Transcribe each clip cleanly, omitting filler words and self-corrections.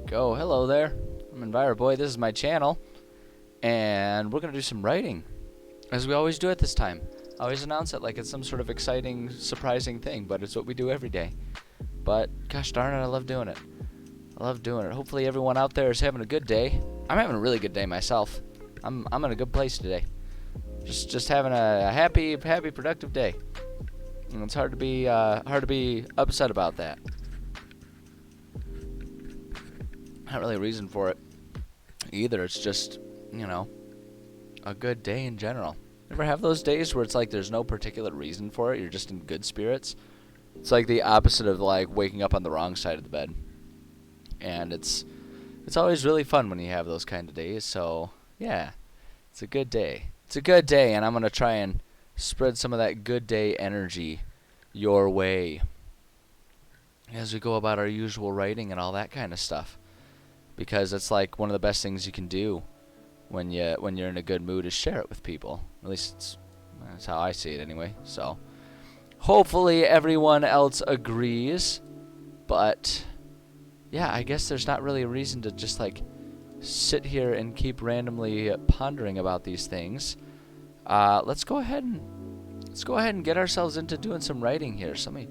go. Hello there. I'm EnviroBoy. This is my channel. And we're going to do some writing. As we always do at this time. I always announce it like it's some sort of exciting, surprising thing. But it's what we do every day. But, gosh darn it, I love doing it. I love doing it. Hopefully everyone out there is having a good day. I'm having a really good day myself. I'm in a good place today. Just having a happy, productive day. And it's hard to be upset about that. Not really a reason for it either. It's just, a good day in general. Ever have those days where it's like there's no particular reason for it? You're just in good spirits. It's like the opposite of like waking up on the wrong side of the bed. And it's always really fun when you have those kind of days. So yeah, it's a good day. It's a good day, and I'm gonna try and spread some of that good day energy your way as we go about our usual writing and all that kind of stuff. Because it's like one of the best things you can do when you're in a good mood is share it with people. At least that's how I see it anyway. So hopefully everyone else agrees. But yeah, I guess there's not really a reason to just like sit here and keep randomly pondering about these things. Let's go ahead and get ourselves into doing some writing here. So let me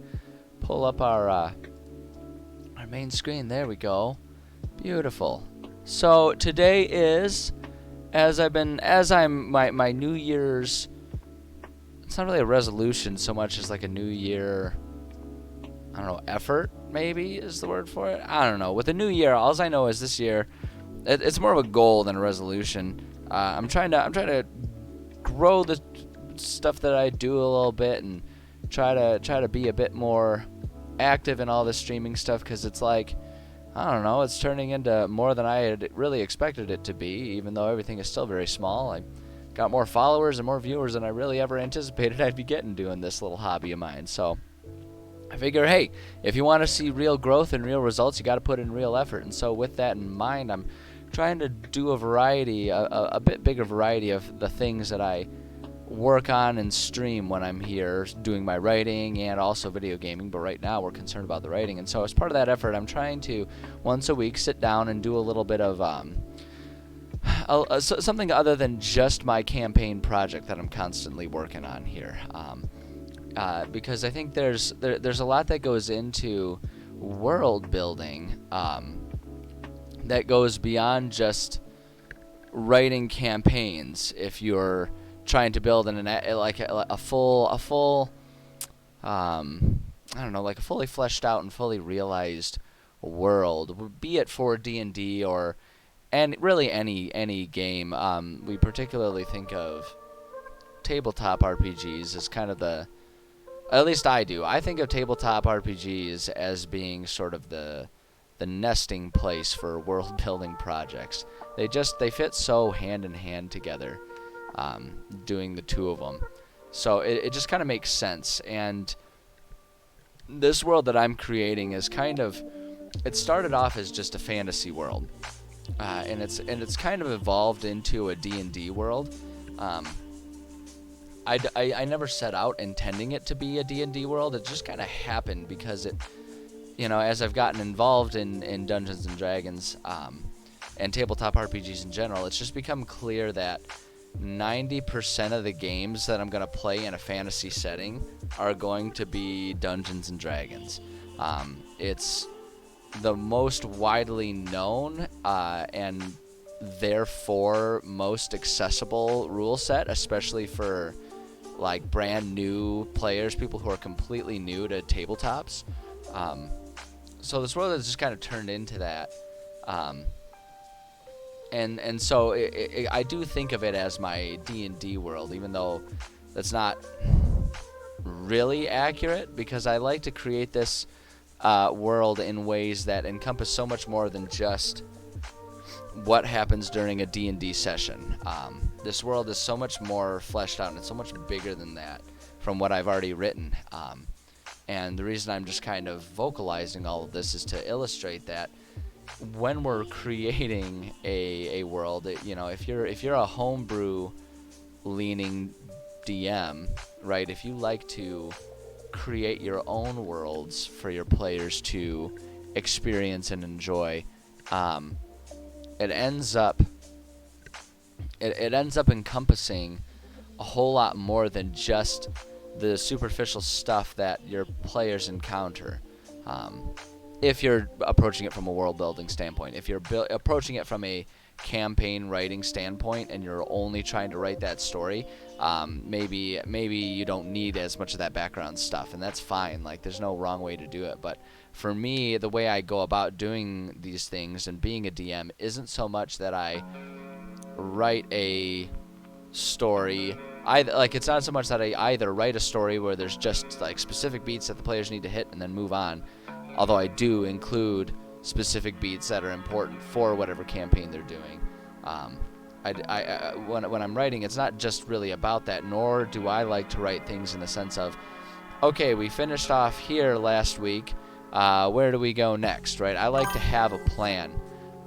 pull up our main screen. There we go. Beautiful. So today is my New Year's. It's not really a resolution so much as like a New Year. I don't know, effort maybe is the word for it. I don't know. With the new year, all I know is this year, it's more of a goal than a resolution. I'm trying to grow the stuff that I do a little bit and try to be a bit more active in all this streaming stuff, because it's like, I don't know, it's turning into more than I had really expected it to be, even though everything is still very small. I got more followers and more viewers than I really ever anticipated I'd be getting doing this little hobby of mine. So I figure, hey, if you want to see real growth and real results, you got to put in real effort. And so with that in mind, I'm trying to do a bit bigger variety of the things that I work on and stream when I'm here doing my writing and also video gaming. But right now we're concerned about the writing. And so as part of that effort, I'm trying to once a week sit down and do a little bit of something other than just my campaign project that I'm constantly working on here. Because I think there's a lot that goes into world building that goes beyond just writing campaigns. If you're trying to build a full I don't know, like a fully fleshed out and fully realized world, be it for D&D and really any game. We particularly think of tabletop RPGs as kind of at least I do. I think of tabletop RPGs as being sort of the nesting place for world building projects. They fit so hand in hand together, doing the two of them. So it just kind of makes sense. And this world that I'm creating is it started off as just a fantasy world, and it's kind of evolved into a D&D world. I never set out intending it to be a D&D world. It just kind of happened because as I've gotten involved in Dungeons and Dragons and tabletop RPGs in general, it's just become clear that 90% of the games that I'm going to play in a fantasy setting are going to be Dungeons and Dragons. It's the most widely known and therefore most accessible rule set, especially for like brand new players, people who are completely new to tabletops. So this world has just kind of turned into that. And so I do think of it as my D&D world, even though that's not really accurate, because I like to create this world in ways that encompass so much more than just what happens during a D&D session. This world is so much more fleshed out, and it's so much bigger than that from what I've already written. And the reason I'm just kind of vocalizing all of this is to illustrate that when we're creating a world, if you're a homebrew leaning DM, right? If you like to create your own worlds for your players to experience and enjoy, um, it ends up encompassing a whole lot more than just the superficial stuff that your players encounter. If you're approaching it from a world building standpoint, if you're approaching it from a campaign writing standpoint and you're only trying to write that story, maybe you don't need as much of that background stuff, and that's fine. Like, there's no wrong way to do it. But for me, the way I go about doing these things and being a DM isn't so much that I write a story. It's not so much that I either write a story where there's just like specific beats that the players need to hit and then move on, although I do include specific beats that are important for whatever campaign they're doing. When I'm writing, it's not just really about that, nor do I like to write things in the sense of, okay, we finished off here last week, where do we go next, right? I like to have a plan.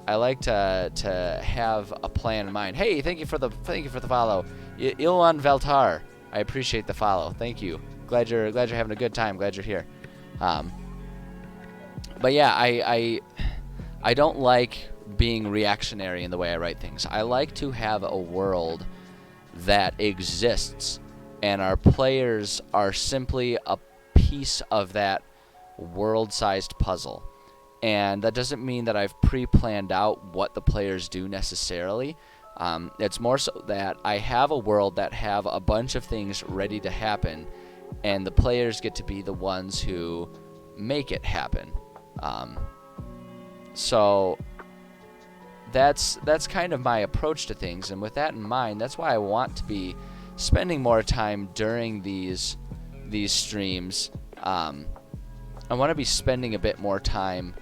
I like to have a plan in mind. Hey, thank you for the follow, Ilwan Veltar. I appreciate the follow. Thank you. Glad you're having a good time. Glad you're here. But yeah, I don't like being reactionary in the way I write things. I like to have a world that exists, and our players are simply a piece of that world-sized puzzle. And that doesn't mean that I've pre-planned out what the players do necessarily. It's more so that I have a world that have a bunch of things ready to happen, and the players get to be the ones who make it happen. So that's kind of my approach to things, and with that in mind, that's why I want to be spending more time during these streams. I want to be spending a bit more time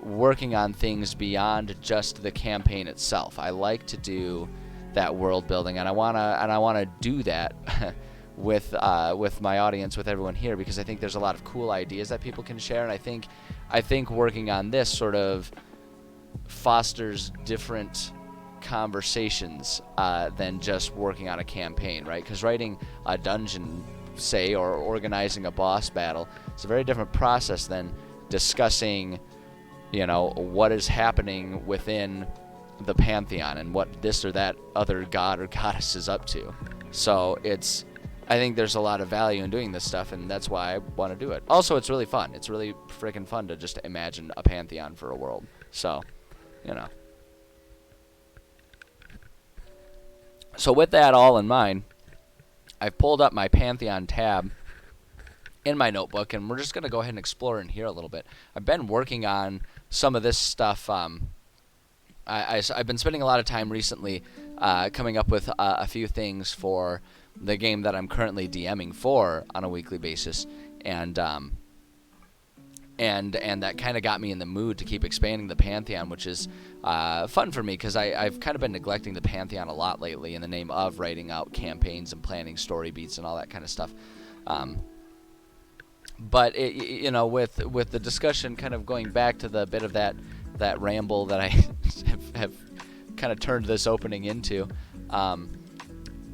working on things beyond just the campaign itself. I like to do that world building, and I wanna do that with my audience, with everyone here, because I think there's a lot of cool ideas that people can share, and I think working on this sort of fosters different conversations than just working on a campaign, right? Because writing a dungeon, say, or organizing a boss battle, it's a very different process than discussing, what is happening within the Pantheon and what this or that other god or goddess is up to. So I think there's a lot of value in doing this stuff, and that's why I want to do it. Also, it's really fun. It's really freaking fun to just imagine a Pantheon for a world. So, So with that all in mind, I've pulled up my Pantheon tab in my notebook, and we're just going to go ahead and explore in here a little bit. I've been working on some of this stuff. I've been spending a lot of time recently coming up with a few things for the game that I'm currently DMing for on a weekly basis, and that kind of got me in the mood to keep expanding the Pantheon, which is fun for me because I've kind of been neglecting the Pantheon a lot lately in the name of writing out campaigns and planning story beats and all that kind of stuff. But with the discussion kind of going back to the bit of that ramble that I have kind of turned this opening into,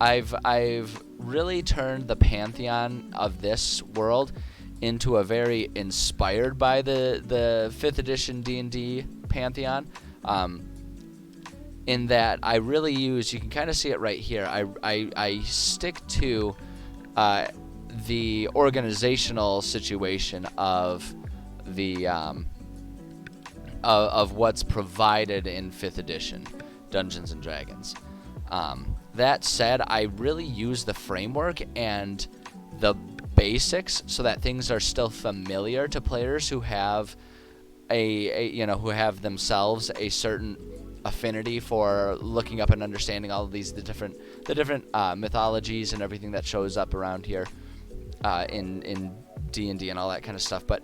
I've really turned the Pantheon of this world into a very inspired by the 5th edition D&D Pantheon, in that I really use, you can kind of see it right here, I stick to the organizational situation of the of what's provided in 5th edition Dungeons and Dragons. That said, I really use the framework and the basics so that things are still familiar to players who have who have themselves a certain affinity for looking up and understanding all of the different mythologies and everything that shows up around here in D&D and all that kind of stuff. But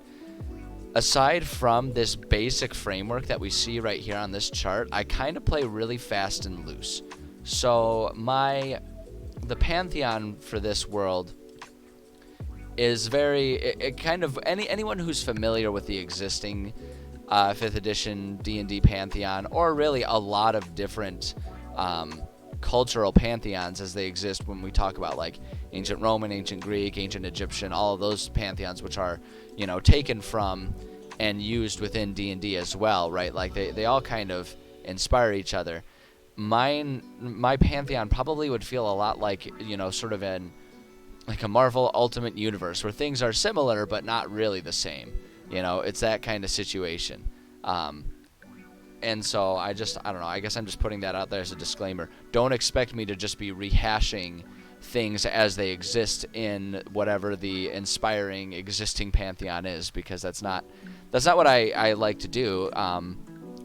aside from this basic framework that we see right here on this chart, I kind of play really fast and loose. So the Pantheon for this world is anyone who's familiar with the existing 5th edition D&D Pantheon, or really a lot of different cultural pantheons as they exist when we talk about like ancient Roman, ancient Greek, ancient Egyptian, all of those pantheons which are taken from and used within D&D as well, right? Like they all kind of inspire each other. My Pantheon probably would feel a lot like, sort of like a Marvel Ultimate Universe where things are similar but not really the same. It's that kind of situation. And so I don't know, I guess I'm just putting that out there as a disclaimer. Don't expect me to just be rehashing things as they exist in whatever the inspiring existing Pantheon is, because that's not what I like to do.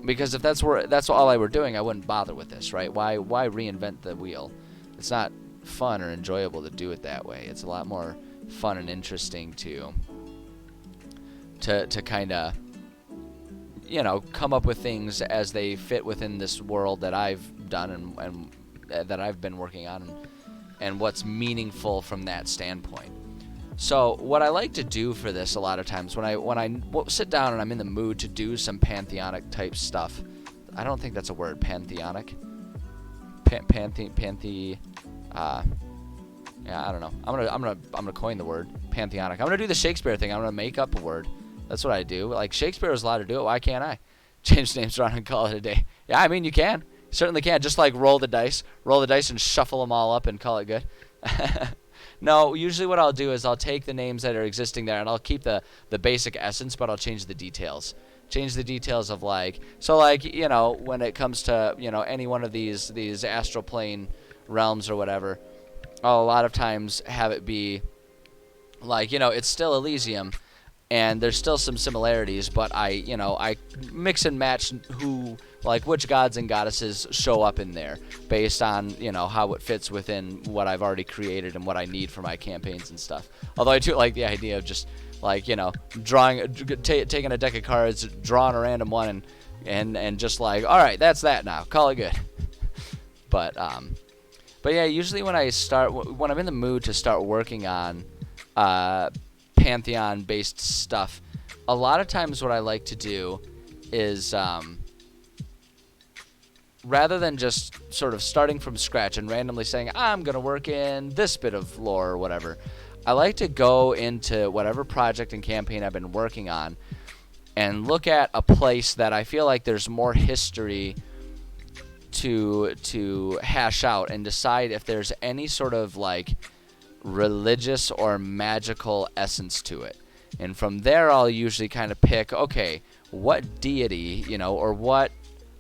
Because if that's all I were doing, I wouldn't bother with this, right? Why reinvent the wheel? It's not fun or enjoyable to do it that way. It's a lot more fun and interesting to kind of come up with things as they fit within this world that I've done and that I've been working on, and what's meaningful from that standpoint. So what I like to do for this a lot of times when I sit down and I'm in the mood to do some Pantheonic type stuff, I don't think that's a word, Pantheonic. Yeah, I don't know. I'm gonna coin the word Pantheonic. I'm gonna do the Shakespeare thing. I'm gonna make up a word. That's what I do. Like, Shakespeare was allowed to do it. Why can't I? Change names around and call it a day. Yeah, I mean, you can. You certainly can. Just like roll the dice and shuffle them all up and call it good. No, usually what I'll do is I'll take the names that are existing there and I'll keep the basic essence, but I'll change the details. Change the details of when it comes to, any one of these astral plane realms or whatever, I'll a lot of times have it be like, it's still Elysium, and there's still some similarities, but I mix and match which gods and goddesses show up in there based on, how it fits within what I've already created and what I need for my campaigns and stuff. Although I do like the idea of just drawing, taking a deck of cards, drawing a random one, and just all right, that's that now, call it good. But yeah, usually when I'm in the mood to start working on Pantheon-based stuff, a lot of times what I like to do is, rather than just sort of starting from scratch and randomly saying, I'm going to work in this bit of lore or whatever, I like to go into whatever project and campaign I've been working on and look at a place that I feel like there's more history to hash out and decide if there's any sort of religious or magical essence to it. And from there I'll usually kind of pick, okay, what deity, or what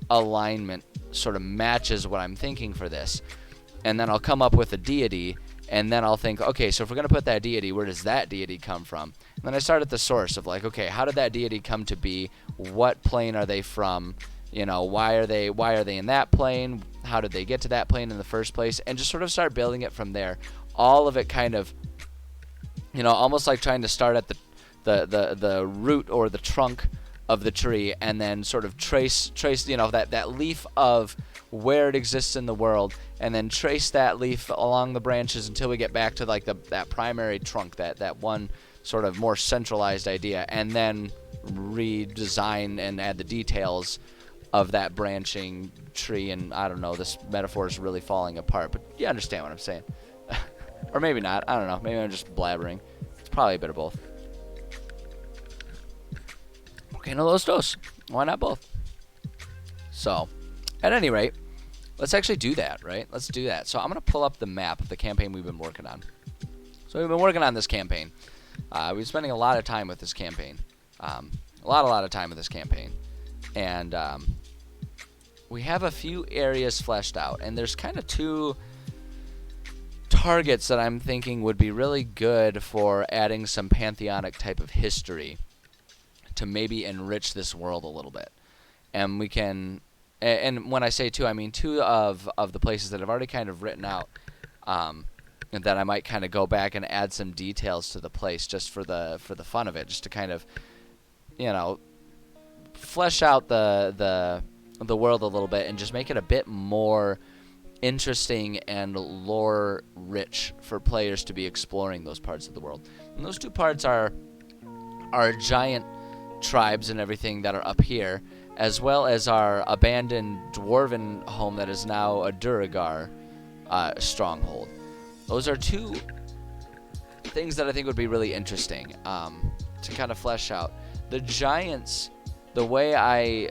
alignment sort of matches what I'm thinking for this. And then I'll come up with a deity, and then I'll think, okay, so if we're going to put that deity, where does that deity come from? And then I start at the source of okay, how did that deity come to be? What plane are they from? Why are they in that plane? How did they get to that plane in the first place? And just sort of start building it from there. All of it kind of, almost like trying to start at the root or the trunk of the tree, and then sort of trace that leaf of where it exists in the world, and then trace that leaf along the branches until we get back to that primary trunk, that one sort of more centralized idea, and then redesign and add the details of that branching tree. And I don't know, this metaphor is really falling apart, but you understand what I'm saying. Or maybe not. I don't know. Maybe I'm just blabbering. It's probably a bit of both. Okay, no los dos. Why not both? So, at any rate, let's actually do that, right? Let's do that. So I'm going to pull up the map of the campaign we've been working on. So we've been working on this campaign. We've been spending a lot of time with this campaign. A lot of time with this campaign. And we have a few areas fleshed out. And there's kind of two targets that I'm thinking would be really good for adding some Pantheonic type of history to maybe enrich this world a little bit. And we can, and when I say two, I mean two of the places that I've already kind of written out, and that I might kind of go back and add some details to the place just for the fun of it, just to kind of, flesh out the world a little bit and just make it a bit more interesting and lore rich for players to be exploring those parts of the world. And those two parts are giant tribes and everything that are up here, as well as our abandoned dwarven home that is now a Duragar stronghold. Those are two things that I think would be really interesting to kind of flesh out. the giants, the way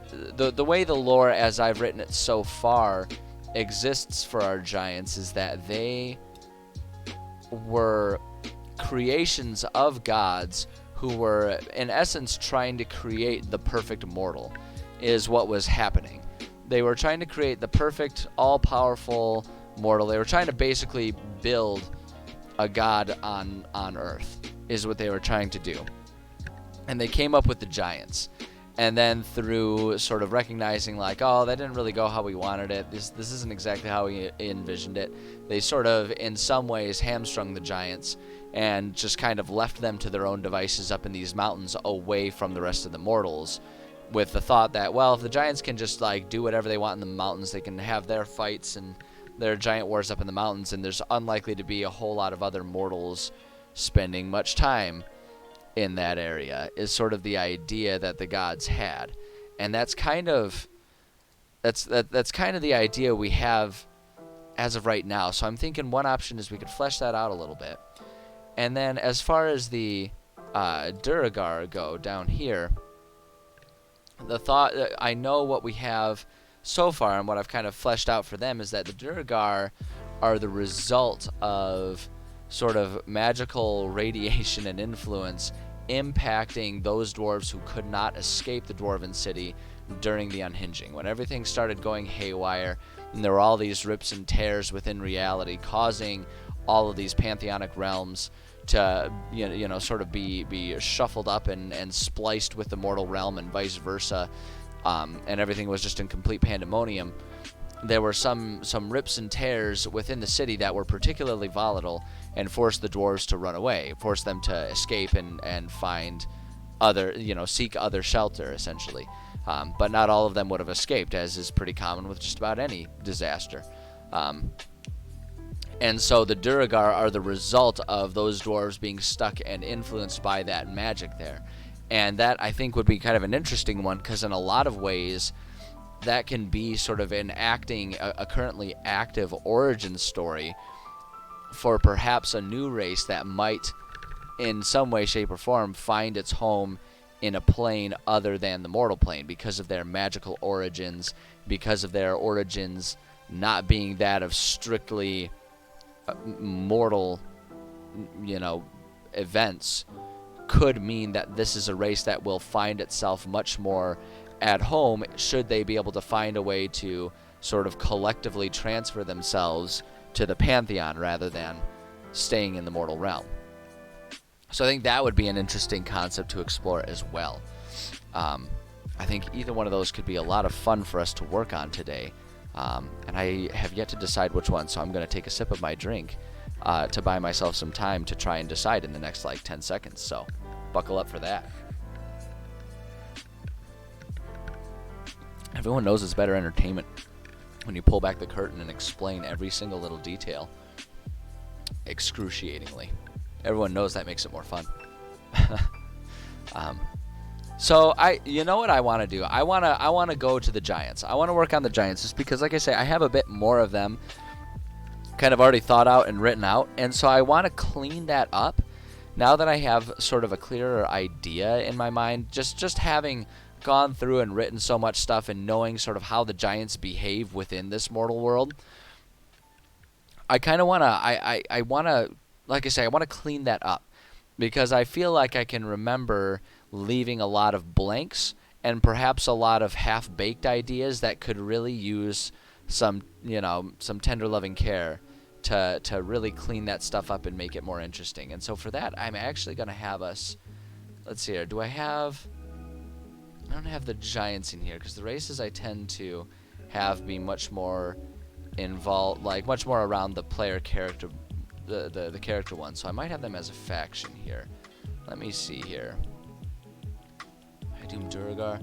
the lore as I've written it so far exists for our giants is that they were creations of gods who were in essence trying to create the perfect mortal, is what was happening. They were trying to create the perfect, all-powerful mortal. They were trying to basically build a god on Earth, is what they were trying to do. And they came up with the giants. And then through sort of recognizing like, oh, that didn't really go how we wanted it. This isn't exactly how we envisioned it. They sort of, in some ways, hamstrung the giants and just kind of left them to their own devices up in these mountains away from the rest of the mortals, with the thought that, well, if the giants can just like do whatever they want in the mountains, they can have their fights and their giant wars up in the mountains, and there's unlikely to be a whole lot of other mortals spending much time in that area, is sort of the idea that the gods had. And that's kind of the idea we have as of right now. So I'm thinking one option is we could flesh that out a little bit. And then as far as the Duergar go down here, the thought, I know what we have so far and what I've kind of fleshed out for them is that the Duergar are the result of sort of magical radiation and influence impacting those dwarves who could not escape the dwarven city during the unhinging, when everything started going haywire and there were all these rips and tears within reality, causing all of these pantheonic realms to sort of be shuffled up and spliced with the mortal realm and vice versa, and everything was just in complete pandemonium. There were some rips and tears within the city that were particularly volatile and forced the dwarves to run away, forced them to escape and find other, seek other shelter, essentially. But not all of them would have escaped, as is pretty common with just about any disaster. And so the Duergar are the result of those dwarves being stuck and influenced by that magic there. And that, I think, would be kind of an interesting one, because in a lot of ways, that can be sort of enacting a currently active origin story for perhaps a new race that might, in some way, shape, or form, find its home in a plane other than the mortal plane because of their magical origins, because of their origins not being that of strictly mortal, events, could mean that this is a race that will find itself much more at home should they be able to find a way to sort of collectively transfer themselves to the Pantheon rather than staying in the mortal realm. So I think that would be an interesting concept to explore as well. I think either one of those could be a lot of fun for us to work on today. And I have yet to decide which one, so I'm going to take a sip of my drink to buy myself some time to try and decide in the next 10 seconds. So buckle up for that. Everyone knows it's better entertainment when you pull back the curtain and explain every single little detail excruciatingly. Everyone knows that makes it more fun. So you know what I want to do? I want to go to the giants. I want to work on the giants just because, like I say, I have a bit more of them kind of already thought out and written out, and so I want to clean that up now that I have sort of a clearer idea in my mind. Just having gone through and written so much stuff and knowing sort of how the giants behave within this mortal world, I kind of want to I want to, like I say, I want to clean that up because I feel like I can remember leaving a lot of blanks and perhaps a lot of half-baked ideas that could really use some tender loving care to really clean that stuff up and make it more interesting. And so for that, I'm actually going to have us, let's see here, I don't have the giants in here because the races I tend to have be much more involved, much more around the player character, the character one. So I might have them as a faction here. Let me see here. Doom Duergar,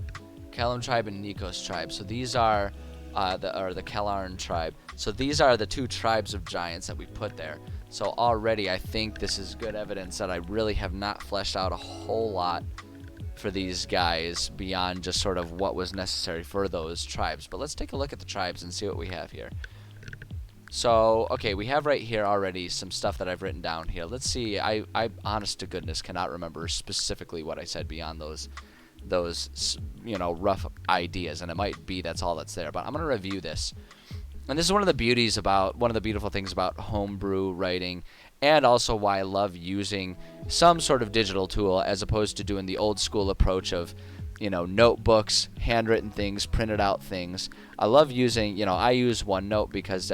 Kalam tribe and Nikos tribe. So these are the Kalarn tribe. So these are the two tribes of giants that we put there. So already I think this is good evidence that I really have not fleshed out a whole lot for these guys beyond just sort of what was necessary for those tribes. But let's take a look at the tribes and see what we have here. So, okay, we have right here already some stuff that I've written down here. Let's see. I honest to goodness, cannot remember specifically what I said beyond those rough ideas, and it might be that's all that's there. But I'm gonna review this, and this is one of the beautiful things about homebrew writing, and also why I love using some sort of digital tool as opposed to doing the old school approach of notebooks, handwritten things, printed out things. I love using, I use OneNote because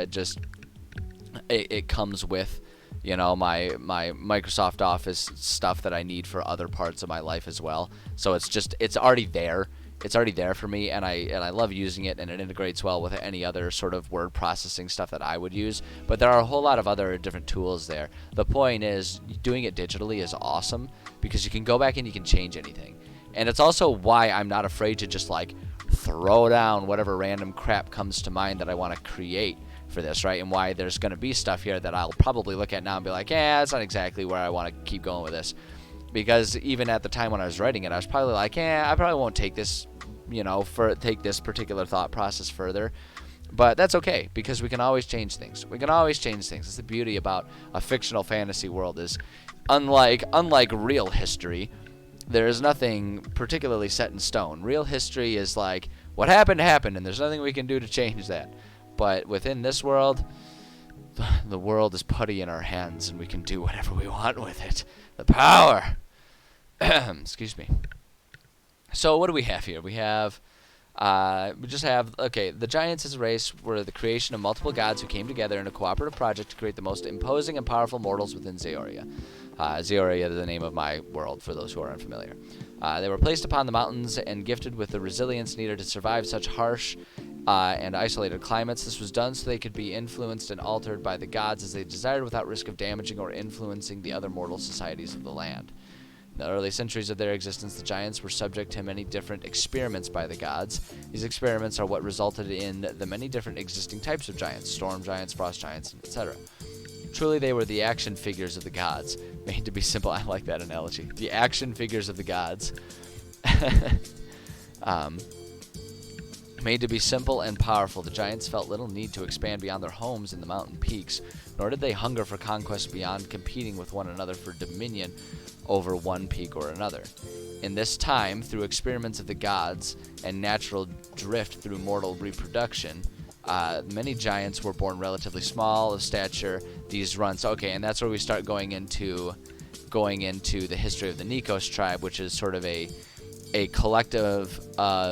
it comes with, my Microsoft Office stuff that I need for other parts of my life as well. So it's already there. It's already there for me, and I love using it, and it integrates well with any other sort of word processing stuff that I would use. But there are a whole lot of other different tools there. The point is, doing it digitally is awesome because you can go back and you can change anything. And it's also why I'm not afraid to just throw down whatever random crap comes to mind that I want to create for this, right? And why there's going to be stuff here that I'll probably look at now and be like, that's not exactly where I want to keep going with this. Because even at the time when I was writing it, I was probably like, I probably won't take this, take this particular thought process further. But that's okay, because we can always change things. It's the beauty about a fictional fantasy world is, unlike real history, there is nothing particularly set in stone. Real history is like, what happened, and there's nothing we can do to change that. But within this world, the world is putty in our hands, and we can do whatever we want with it. The power! Excuse me. So what do we have here? The Giants as a race were the creation of multiple gods who came together in a cooperative project to create the most imposing and powerful mortals within Zeoria. Zeoria is the name of my world, for those who are unfamiliar. They were placed upon the mountains and gifted with the resilience needed to survive such harsh and isolated climates. This was done so they could be influenced and altered by the gods as they desired without risk of damaging or influencing the other mortal societies of the land. In the early centuries of their existence, the Giants were subject to many different experiments by the gods. These experiments are what resulted in the many different existing types of giants: storm giants, frost giants, etc. Truly, they were the action figures of the gods, made to be simple. I like that analogy. The action figures of the gods. Made to be simple and powerful, the Giants felt little need to expand beyond their homes in the mountain peaks, nor did they hunger for conquest beyond competing with one another for dominion over one peak or another. In this time, through experiments of the gods and natural drift through mortal reproduction, many giants were born relatively small of stature. These runs, and that's where we start going into the history of the Nikos tribe, which is sort of a collective of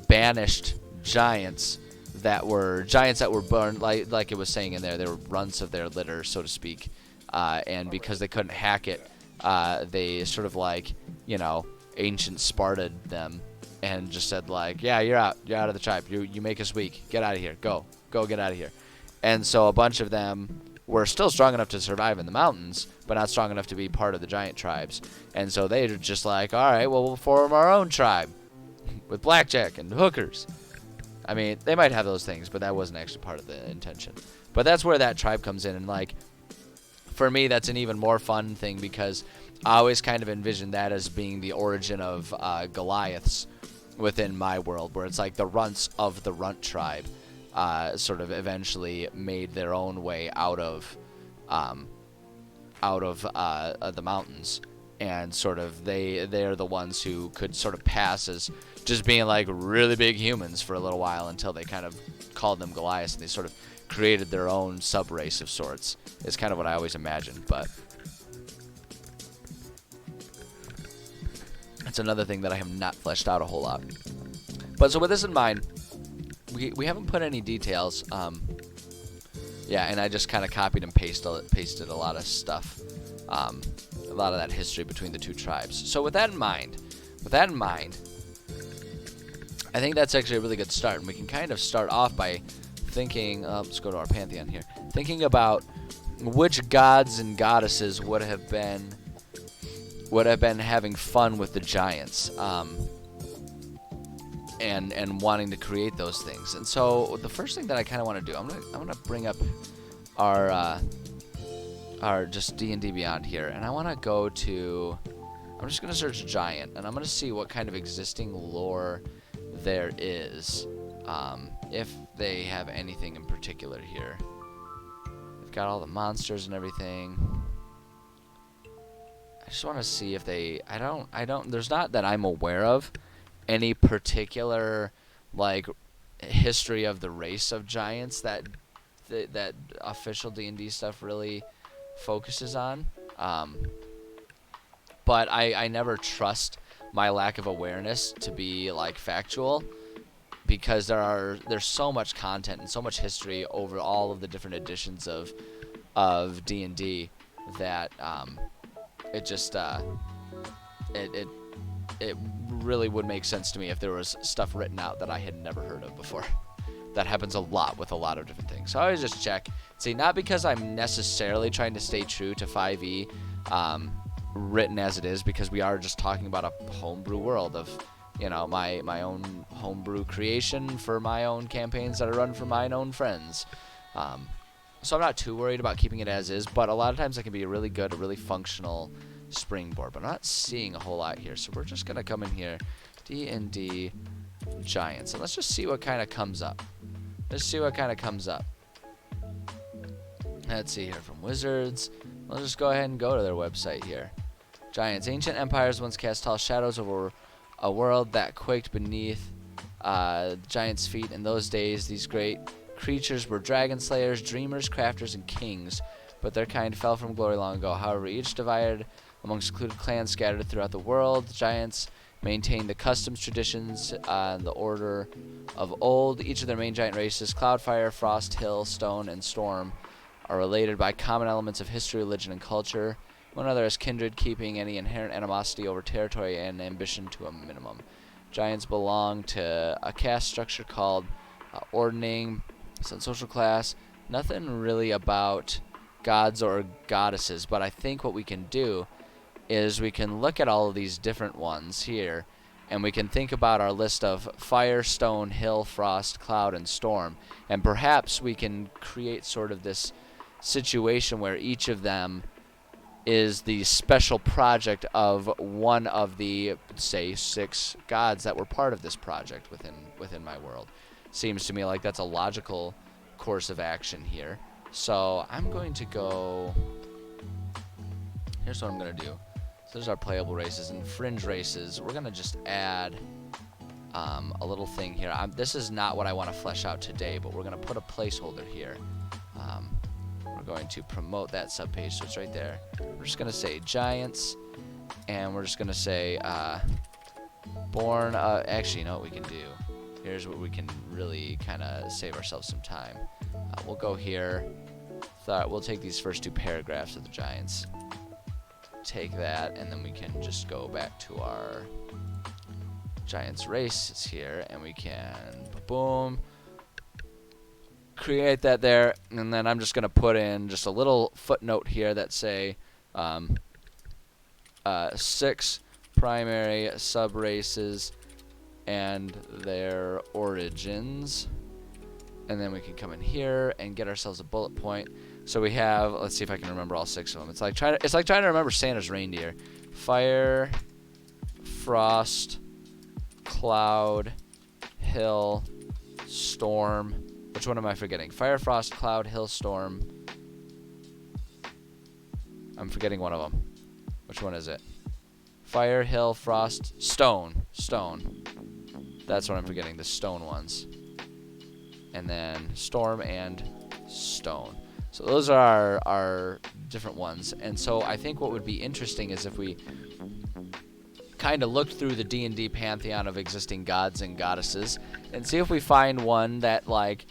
banished giants that were born, like it was saying in there, they were runts of their litter, so to speak, and because they couldn't hack it, they sort of ancient Sparta'd them and just said you're out of the tribe, you make us weak, get out of here, go get out of here. And so a bunch of them were still strong enough to survive in the mountains, but not strong enough to be part of the giant tribes. And so they were just all right, well, we'll form our own tribe with blackjack and hookers. I mean, they might have those things, but that wasn't actually part of the intention. But that's where that tribe comes in, and for me, that's an even more fun thing because I always kind of envision that as being the origin of Goliaths within my world, where it's the runts of the runt tribe sort of eventually made their own way out of the mountains, and sort of they're the ones who could sort of pass as just being really big humans for a little while until they kind of called them Goliaths, and they sort of created their own sub-race of sorts. It's kind of what I always imagined, but it's another thing that I have not fleshed out a whole lot. But so with this in mind, we haven't put any details. And I just kind of copied and pasted a lot of stuff, a lot of that history between the two tribes. So with that in mind, I think that's actually a really good start, and we can kind of start off by thinking. Let's go to our Pantheon here. Thinking about which gods and goddesses would have been having fun with the giants, and wanting to create those things. And so the first thing that I kind of want to do, I'm gonna bring up our just D&D Beyond here, and I want to go to. I'm just gonna search giant, and I'm gonna see what kind of existing lore there is, if they have anything in particular here. They've got all the monsters and everything. I just want to see if they. I don't. There's not that I'm aware of any particular like history of the race of giants that that official D&D stuff really focuses on. But I never trust my lack of awareness to be like factual, because there's so much content and so much history over all of the different editions of D&D that it just it really would make sense to me if there was stuff written out that I had never heard of before. That happens a lot with a lot of different things. So I always just check. See, not because I'm necessarily trying to stay true to 5e written as it is, because we are just talking about a homebrew world of, you know, my own homebrew creation for my own campaigns that I run for my own friends. So I'm not too worried about keeping it as is, but a lot of times it can be a really good, a really functional springboard. But I'm not seeing a whole lot here, so we're just going to come in here, D&D Giants, and let's just see what kind of comes up. Let's see what kind of comes up. Let's see here from Wizards. Let's just go ahead and go to their website here. Giants. Ancient empires once cast tall shadows over a world that quaked beneath giants' feet. In those days, these great creatures were dragon slayers, dreamers, crafters, and kings, but their kind fell from glory long ago. However, each divided among secluded clans scattered throughout the world. Giants maintained the customs, traditions, and the order of old. Each of their main giant races, Cloud, Fire, Frost, Hill, Stone, and Storm, are related by common elements of history, religion, and culture. One another is kindred, keeping any inherent animosity over territory and ambition to a minimum. Giants belong to a caste structure called ordning. It's a social class. Nothing really about gods or goddesses, but I think what we can do is we can look at all of these different ones here, and we can think about our list of fire, stone, hill, frost, cloud, and storm, and perhaps we can create sort of this situation where each of them is the special project of one of the, say, 6 gods that were part of this project within my world. Seems to me like that's a logical course of action here. So I'm going to go... Here's what I'm going to do. So there's our playable races and fringe races. We're going to just add a little thing here. This is not what I want to flesh out today, but we're going to put a placeholder here. We're going to promote that subpage, so it's right there. We're just going to say Giants, and we're just going to say born... actually, you know what we can do? Here's what we can really kind of save ourselves some time. We'll go here. We'll take these first 2 paragraphs of the Giants. Take that, and then we can just go back to our Giants races here, and we can boom, create that there, and then I'm just going to put in just a little footnote here that say 6 primary sub-races and their origins. And then we can come in here and get ourselves a bullet point. So we have, let's see if I can remember all 6 of them. It's like trying to remember Santa's reindeer. Fire, frost, cloud, hill, storm. Which one am I forgetting? Fire, frost, cloud, hill, storm. I'm forgetting one of them. Which one is it? Fire, hill, frost, stone. Stone. That's what I'm forgetting, the stone ones. And then storm and stone. So those are our different ones. And so I think what would be interesting is if we kind of looked through the D&D pantheon of existing gods and goddesses and see if we find one that like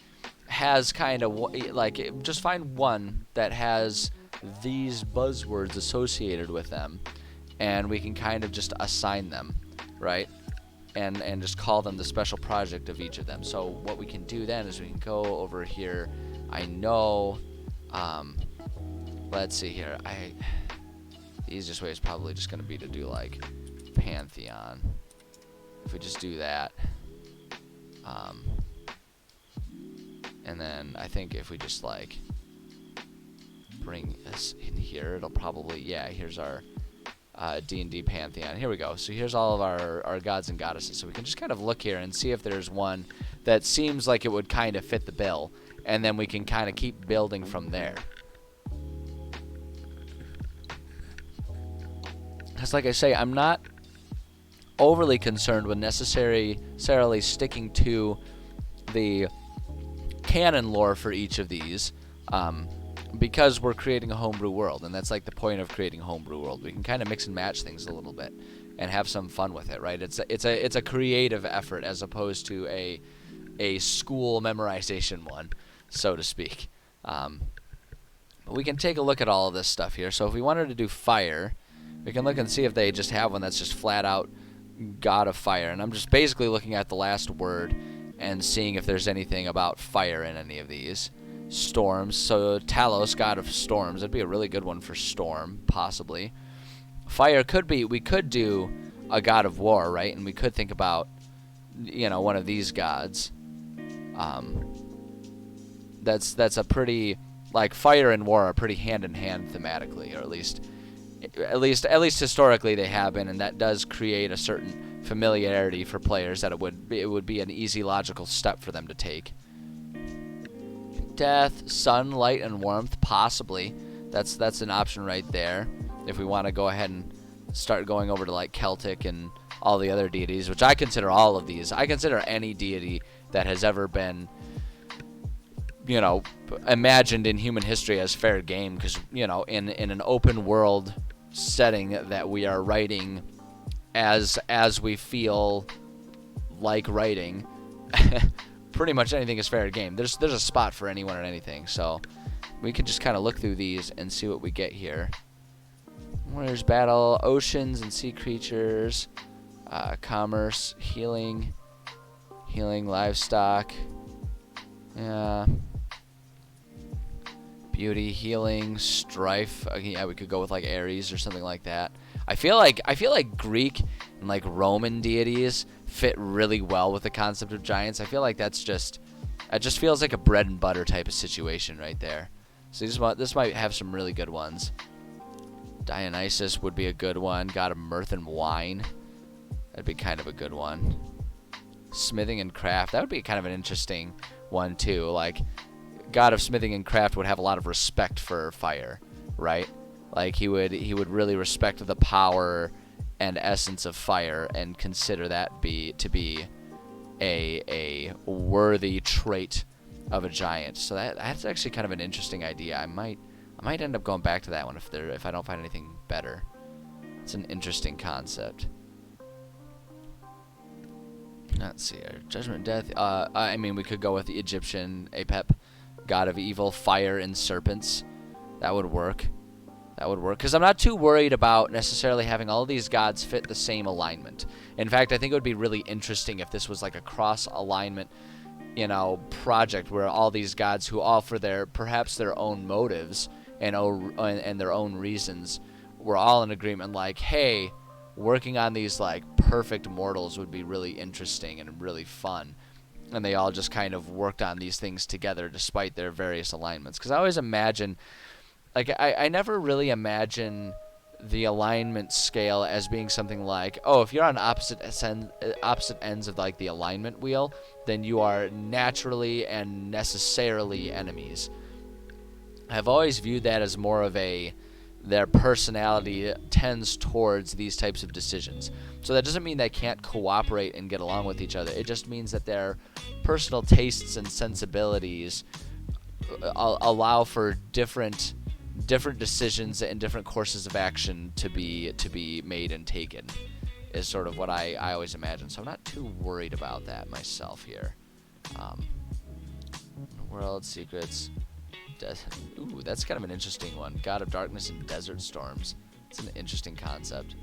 has kind of like, just find one that has these buzzwords associated with them, and we can kind of just assign them, right? And just call them the special project of each of them. So what we can do then is we can go over here. I know, let's see here. The easiest way is probably just going to be to do like Pantheon. If we just do that, and then I think if we just like bring this in here, it'll probably, yeah, here's our D&D Pantheon. Here we go. So here's all of our gods and goddesses. So we can just kind of look here and see if there's one that seems like it would kind of fit the bill, and then we can kind of keep building from there. Because like I say, I'm not overly concerned with necessarily sticking to the canon lore for each of these, because we're creating a homebrew world, and that's like the point of creating a homebrew world. We can kind of mix and match things a little bit and have some fun with it, right? It's a creative effort as opposed to a school memorization one, so to speak. But we can take a look at all of this stuff here. So if we wanted to do fire, we can look and see if they just have one that's just flat out God of Fire. And I'm just basically looking at the last word and seeing if there's anything about fire in any of these. Storms. So Talos, God of Storms. That'd be a really good one for storm, possibly. Fire could be, we could do a God of War, right? And we could think about, one of these gods. That's a pretty, like, fire and war are pretty hand in hand thematically, or at least historically they have been, and that does create a certain familiarity for players that it would be an easy logical step for them to take. Death, sun, light, and warmth, possibly. That's an option right there. If we want to go ahead and start going over to like Celtic and all the other deities, which I consider all of these. I consider any deity that has ever been, imagined in human history as fair game, because, in an open world setting that we are writing as we feel like writing, pretty much anything is fair game. There's a spot for anyone and anything, so we can just kind of look through these and see what we get here. Warriors battle, oceans and sea creatures, commerce, healing, livestock, yeah, beauty, healing, strife. Yeah, we could go with like Ares or something like that. I feel like Greek and like Roman deities fit really well with the concept of giants. I feel like it just feels like a bread and butter type of situation right there. So this might have some really good ones. Dionysus would be a good one. God of mirth and wine. That'd be kind of a good one. Smithing and craft. That would be kind of an interesting one too. Like, God of smithing and craft would have a lot of respect for fire, right? Like he would really respect the power and essence of fire and consider that to be a worthy trait of a giant. So that's actually kind of an interesting idea. I might end up going back to that one if I don't find anything better. It's an interesting concept. Let's see here. Judgment, death. We could go with the Egyptian Apep, god of evil, fire, and serpents. That would work. Because I'm not too worried about necessarily having all of these gods fit the same alignment. In fact, I think it would be really interesting if this was like a cross-alignment, project where all these gods who all for perhaps their own motives and their own reasons were all in agreement, like, hey, working on these like perfect mortals would be really interesting and really fun, and they all just kind of worked on these things together despite their various alignments. Because I always imagine, like, I never really imagine the alignment scale as being something like, oh, if you're on opposite ends of like the alignment wheel, then you are naturally and necessarily enemies. I've always viewed that as more of their personality tends towards these types of decisions. So that doesn't mean they can't cooperate and get along with each other. It just means that their personal tastes and sensibilities allow for different decisions and different courses of action to be made and taken, is sort of what I always imagine. So I'm not too worried about that myself here. World secrets. Ooh, that's kind of an interesting one. God of darkness and desert storms. It's an interesting concept.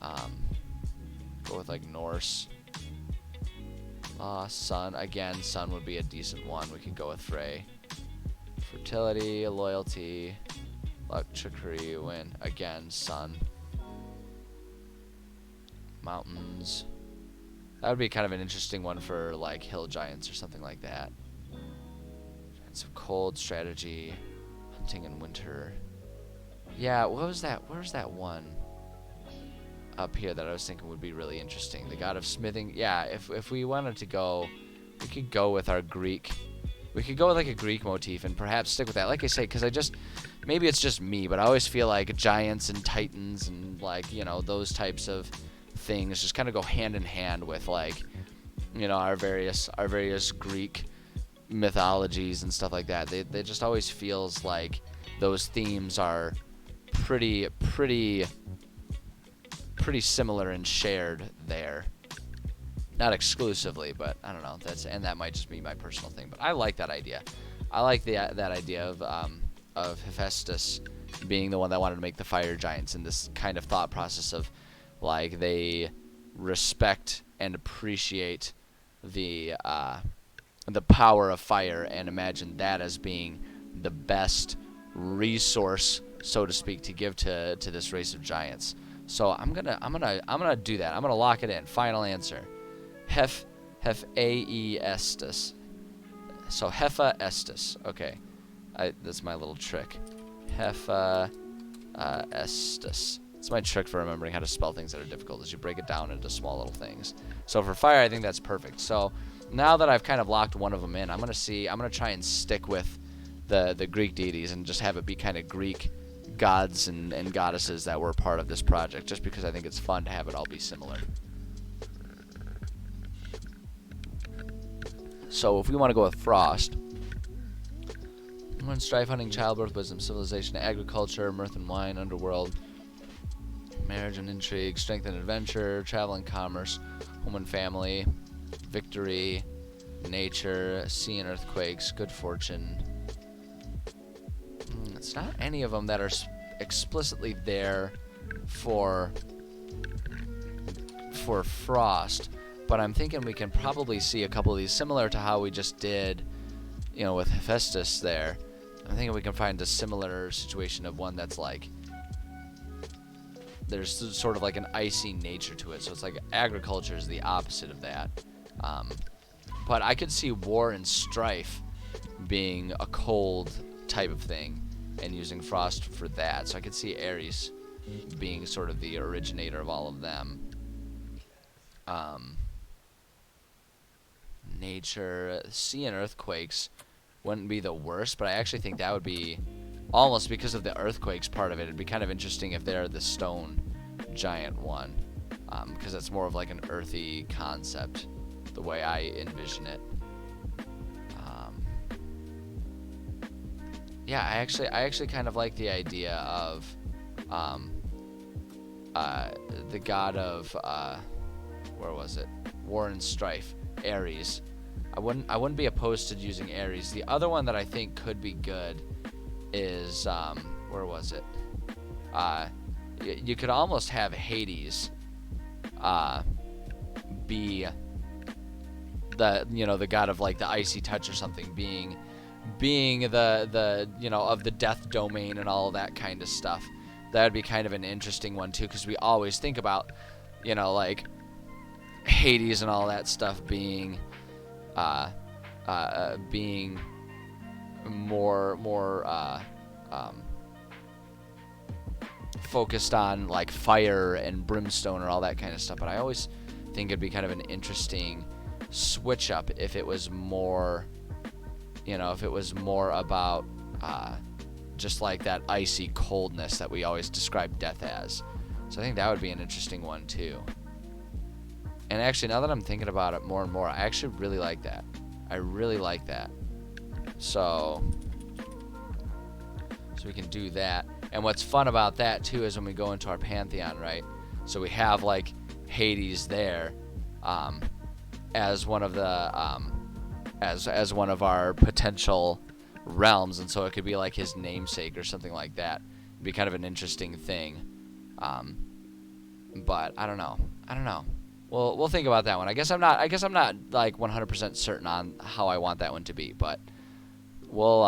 Go with like Norse. Sun. Again, sun would be a decent one. We could go with Frey. Fertility, loyalty, luck, trickery, win. Again, sun. Mountains. That would be kind of an interesting one for like hill giants or something like that. Giants of cold, strategy, hunting in winter. Yeah, what was that? Where's that one up here that I was thinking would be really interesting? The god of smithing. Yeah, if we wanted to go, we could go with our Greek We could go with like a Greek motif and perhaps stick with that. Like I say, because maybe it's just me, but I always feel like giants and titans and like, you know, those types of things just kind of go hand in hand with like, you know, our various Greek mythologies and stuff like that. They just always feels like those themes are pretty similar and shared there. Not exclusively, but I don't know. That might just be my personal thing. But I like that idea. I like that idea of Hephaestus being the one that wanted to make the fire giants, and this kind of thought process of like they respect and appreciate the power of fire and imagine that as being the best resource, so to speak, to give to this race of giants. So I'm gonna do that. I'm gonna lock it in. Final answer. Hephaestus. So Hephaestus. Okay, that's my little trick. Hephaestus. It's my trick for remembering how to spell things that are difficult, is you break it down into small little things. So for fire, I think that's perfect. So now that I've kind of locked one of them in, I'm gonna try and stick with the Greek deities and just have it be kind of Greek gods and goddesses that were part of this project, just because I think it's fun to have it all be similar. So if we want to go with frost, strife, hunting, childbirth, wisdom, civilization, agriculture, mirth and wine, underworld, marriage and intrigue, strength and adventure, travel and commerce, home and family, victory, nature, sea and earthquakes, good fortune. It's not any of them that are explicitly there for frost, but I'm thinking we can probably see a couple of these similar to how we just did, you know, with Hephaestus there. I'm thinking we can find a similar situation of one that's like there's sort of like an icy nature to it, so it's like agriculture is the opposite of that. But I could see war and strife being a cold type of thing and using frost for that. So I could see Ares being sort of the originator of all of them. Nature, sea and earthquakes wouldn't be the worst, but I actually think that would be, almost because of the earthquakes part of it, it'd be kind of interesting if they're the stone giant one, because that's more of like an earthy concept, the way I envision it. Yeah, I actually kind of like the idea of the god of where was it? War and strife, Ares. I wouldn't be opposed to using Ares. The other one that I think could be good is where was it? You could almost have Hades be the god of like the icy touch or something, being the of the death domain and all of that kind of stuff. That would be kind of an interesting one too, because we always think about like Hades and all that stuff being more focused on like fire and brimstone or all that kind of stuff. But I always think it'd be kind of an interesting switch up if it was more about just like that icy coldness that we always describe death as. So I think that would be an interesting one too. And actually, now that I'm thinking about it more and more, I actually really like that. I really like that. So we can do that. And what's fun about that too is when we go into our Pantheon, right? So we have like Hades there as one of the as one of our potential realms, and so it could be like his namesake or something like that. It'd be kind of an interesting thing. But I don't know. We'll think about that one. I guess I'm not like 100% certain on how I want that one to be, but we'll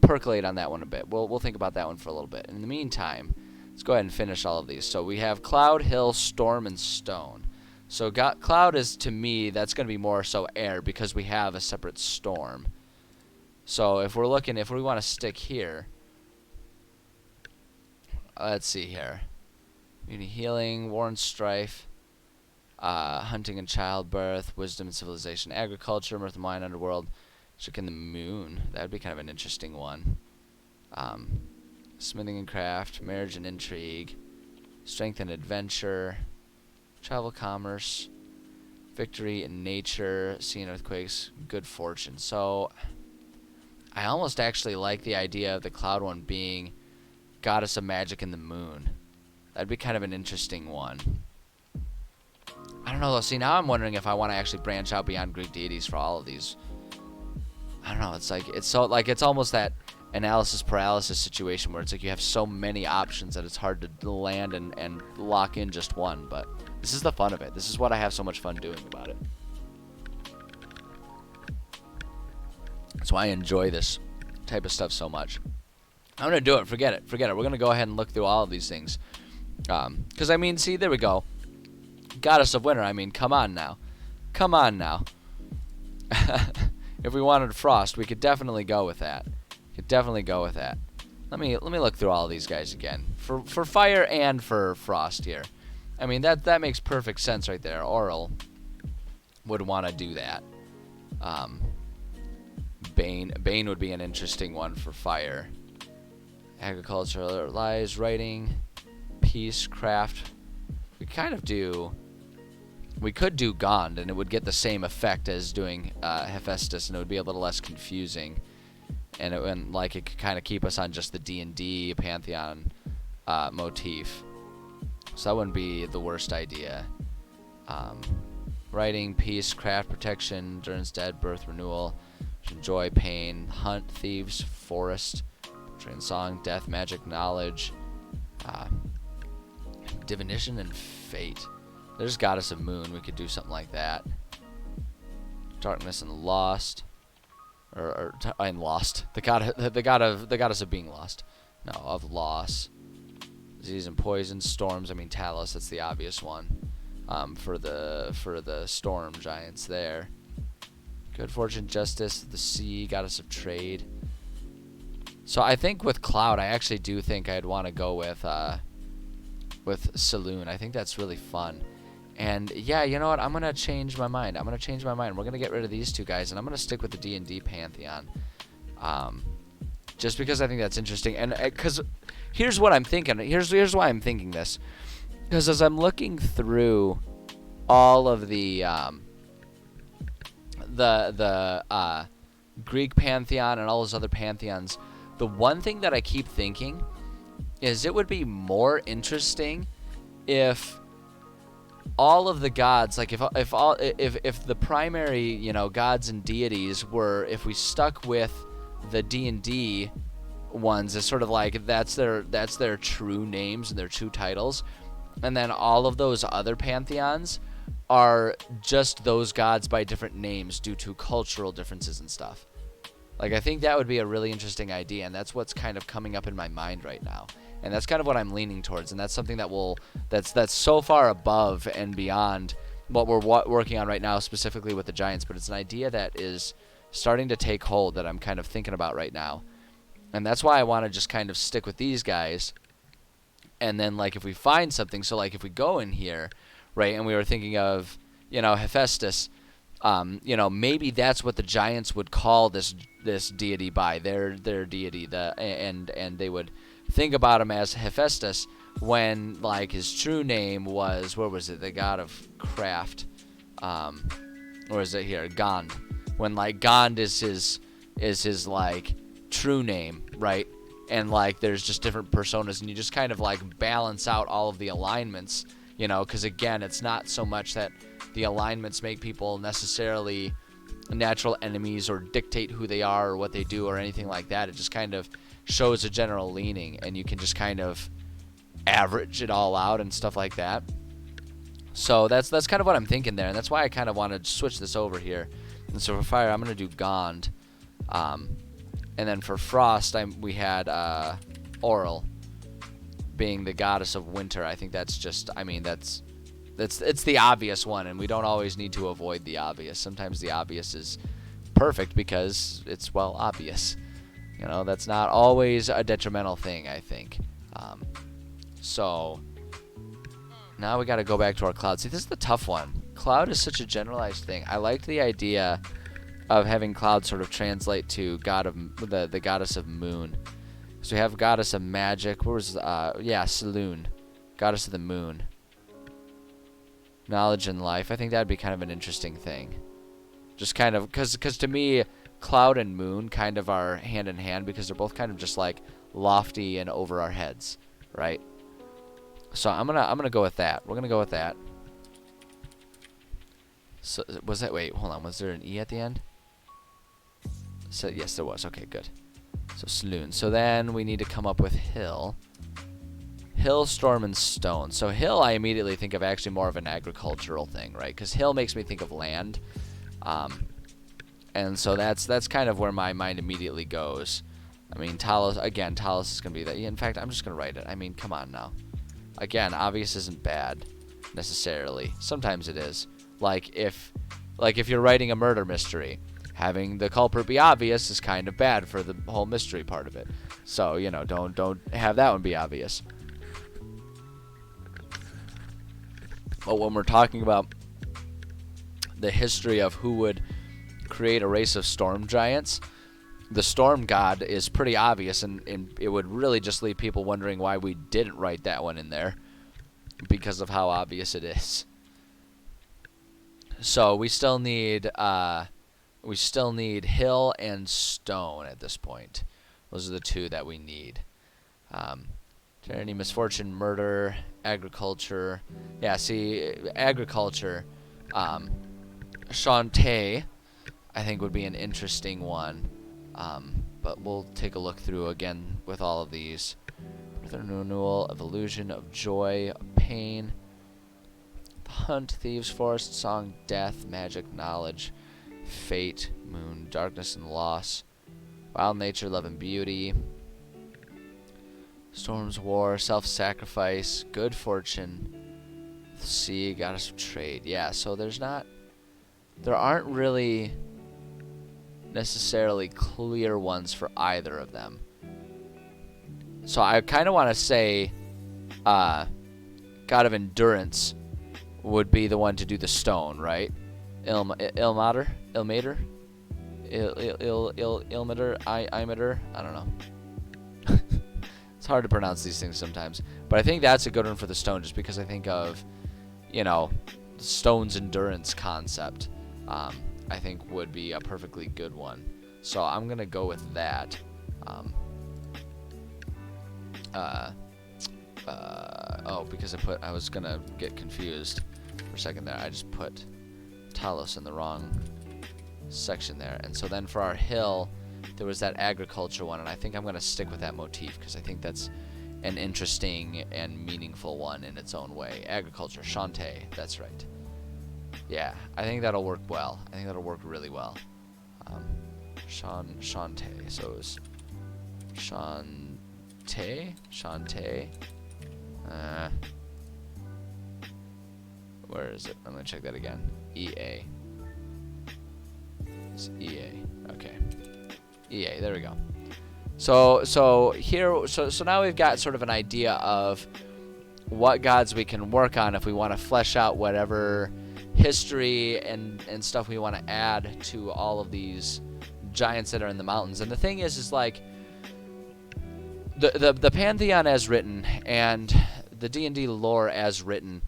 percolate on that one a bit. We'll think about that one for a little bit. In the meantime, let's go ahead and finish all of these. So we have cloud, hill, storm, and stone. So cloud is, to me, that's going to be more so air because we have a separate storm. So if we want to stick here, let's see here. Community healing, war and strife. hunting and childbirth, wisdom and civilization, agriculture, mirth and wine, underworld, magic and the moon. That would be kind of an interesting one. Smithing and craft, marriage and intrigue, strength and adventure, travel, commerce, victory in nature, sea and earthquakes, good fortune. So I almost actually like the idea of the cloud one being goddess of magic and the moon. That'd be kind of an interesting one. I don't know though. See, now I'm wondering if I want to actually branch out beyond Greek deities for all of these. I don't know. It's like it's almost that analysis paralysis situation where it's like you have so many options that it's hard to land and lock in just one. But this is the fun of it. This is what I have so much fun doing about it. That's why I enjoy this type of stuff so much. I'm gonna do it. Forget it. We're gonna go ahead and look through all of these things. Because I mean, see, there we go. Goddess of winter. I mean, come on now. If we wanted frost, we could definitely go with that. Let me look through all of these guys again. For fire and for frost here. I mean, that makes perfect sense right there. Oral would want to do that. Bane would be an interesting one for fire. Agriculture, lies, writing, peace, craft. We could do Gond, and it would get the same effect as doing Hephaestus, and it would be a little less confusing. And it could kind of keep us on just the D&D Pantheon motif. So that wouldn't be the worst idea. Writing, peace, craft, protection, endurance, dead, birth, renewal, joy, pain, hunt, thieves, forest, train, song, death, magic, knowledge, divination, and fate. There's goddess of moon. We could do something like that. Darkness and lost, and lost. The goddess of being lost. No, of loss. Disease and poison, storms. I mean Talos. That's the obvious one. For the storm giants there. Good fortune, justice, the sea, goddess of trade. So I think with cloud, I actually do think I'd want to go with Saloon. I think that's really fun. And yeah, you know what? I'm gonna change my mind. We're gonna get rid of these two guys, and I'm gonna stick with the D&D Pantheon. Just because I think that's interesting, and because here's what I'm thinking. Here's why I'm thinking this. Because as I'm looking through all of the Greek Pantheon and all those other pantheons, the one thing that I keep thinking is it would be more interesting if all of the gods, like if the primary, gods and deities were, if we stuck with the D&D ones as sort of like that's their true names and their true titles, and then all of those other pantheons are just those gods by different names due to cultural differences and stuff. Like, I think that would be a really interesting idea, and that's what's kind of coming up in my mind right now. And that's kind of what I'm leaning towards, and that's something that's so far above and beyond what we're working on right now, specifically with the Giants, but it's an idea that is starting to take hold that I'm kind of thinking about right now. And that's why I want to just kind of stick with these guys, and then, like, if we find something, so, like, if we go in here, right, and we were thinking of, Hephaestus, maybe that's what the Giants would call this deity by, their deity, and they would think about him as Hephaestus when, like, his true name was, what was it, the god of craft, or is it here, Gond, when, like, Gond is his like, true name, right, and, like, there's just different personas, and you just kind of, like, balance out all of the alignments, because, again, it's not so much that the alignments make people necessarily natural enemies or dictate who they are or what they do or anything like that. It just kind of shows a general leaning, and you can just kind of average it all out and stuff like that. So that's kind of what I'm thinking there, and that's why I kind of want to switch this over here. And so for fire, I'm going to do Gond. And then for frost, we had Oral being the goddess of winter. I think that's just, it's the obvious one, and we don't always need to avoid the obvious. Sometimes the obvious is perfect because it's, well, obvious. That's not always a detrimental thing, I think. So now we got to go back to our cloud. See, this is the tough one. Cloud is such a generalized thing. I liked the idea of having cloud sort of translate to the goddess of moon. So we have goddess of magic. Where was Saloon, goddess of the moon, knowledge and life. I think that'd be kind of an interesting thing. Just kind of because to me, cloud and moon kind of are hand in hand because they're both kind of just like lofty and over our heads, right? So I'm gonna go with that. We're gonna go with that. So was that? Wait, hold on. Was there an E at the end? So yes, there was. Okay, good. So Saloon. So then we need to come up with hill. Hill, storm, and stone. So hill, I immediately think of actually more of an agricultural thing, right? Because hill makes me think of land, and so that's kind of where my mind immediately goes. I mean, Talos again. Talos is gonna be that. In fact, I'm just gonna write it. I mean, come on now. Again, obvious isn't bad necessarily. Sometimes it is. Like if you're writing a murder mystery, having the culprit be obvious is kind of bad for the whole mystery part of it. So, you know, don't have that one be obvious. But when we're talking about the history of who would create a race of storm giants, the storm god is pretty obvious, and it would really just leave people wondering why we didn't write that one in there, because of how obvious it is. So we still need hill and stone at this point. Those are the two that we need. Tyranny, misfortune, murder, agriculture. Yeah, see, agriculture. Shantae, I think, would be an interesting one. But we'll take a look through again with all of these. Renewal of illusion, of joy, of pain. The hunt, thieves, forest, song, death, magic, knowledge, fate, moon, darkness, and loss. Wild nature, love, and beauty. Storms, war, self-sacrifice, good fortune, sea, goddess of trade. Yeah, so there aren't really necessarily clear ones for either of them. So I kind of want to say God of Endurance would be the one to do the stone, right? Ilmater? Ilmater? Ilmater? Imater? I don't know. It's hard to pronounce these things sometimes. But I think that's a good one for the stone, just because I think of, you know, the stone's endurance concept. I think would be a perfectly good one. So I'm going to go with that. Because I was going to get confused for a second there. I just put Talos in the wrong section there. And so then for our hill, there was that agriculture one, and I think I'm going to stick with that motif because I think that's an interesting and meaningful one in its own way. Agriculture, Shantae, that's right. Yeah, I think that'll work well. I think that'll work really well. Shantae, so it was Shantae. Where is it? I'm going to check that again. EA. It's EA. Okay. EA, there we go. So here, so now we've got sort of an idea of what gods we can work on if we want to flesh out whatever history and stuff we want to add to all of these giants that are in the mountains. And the thing is like the Pantheon as written and the D&D lore as written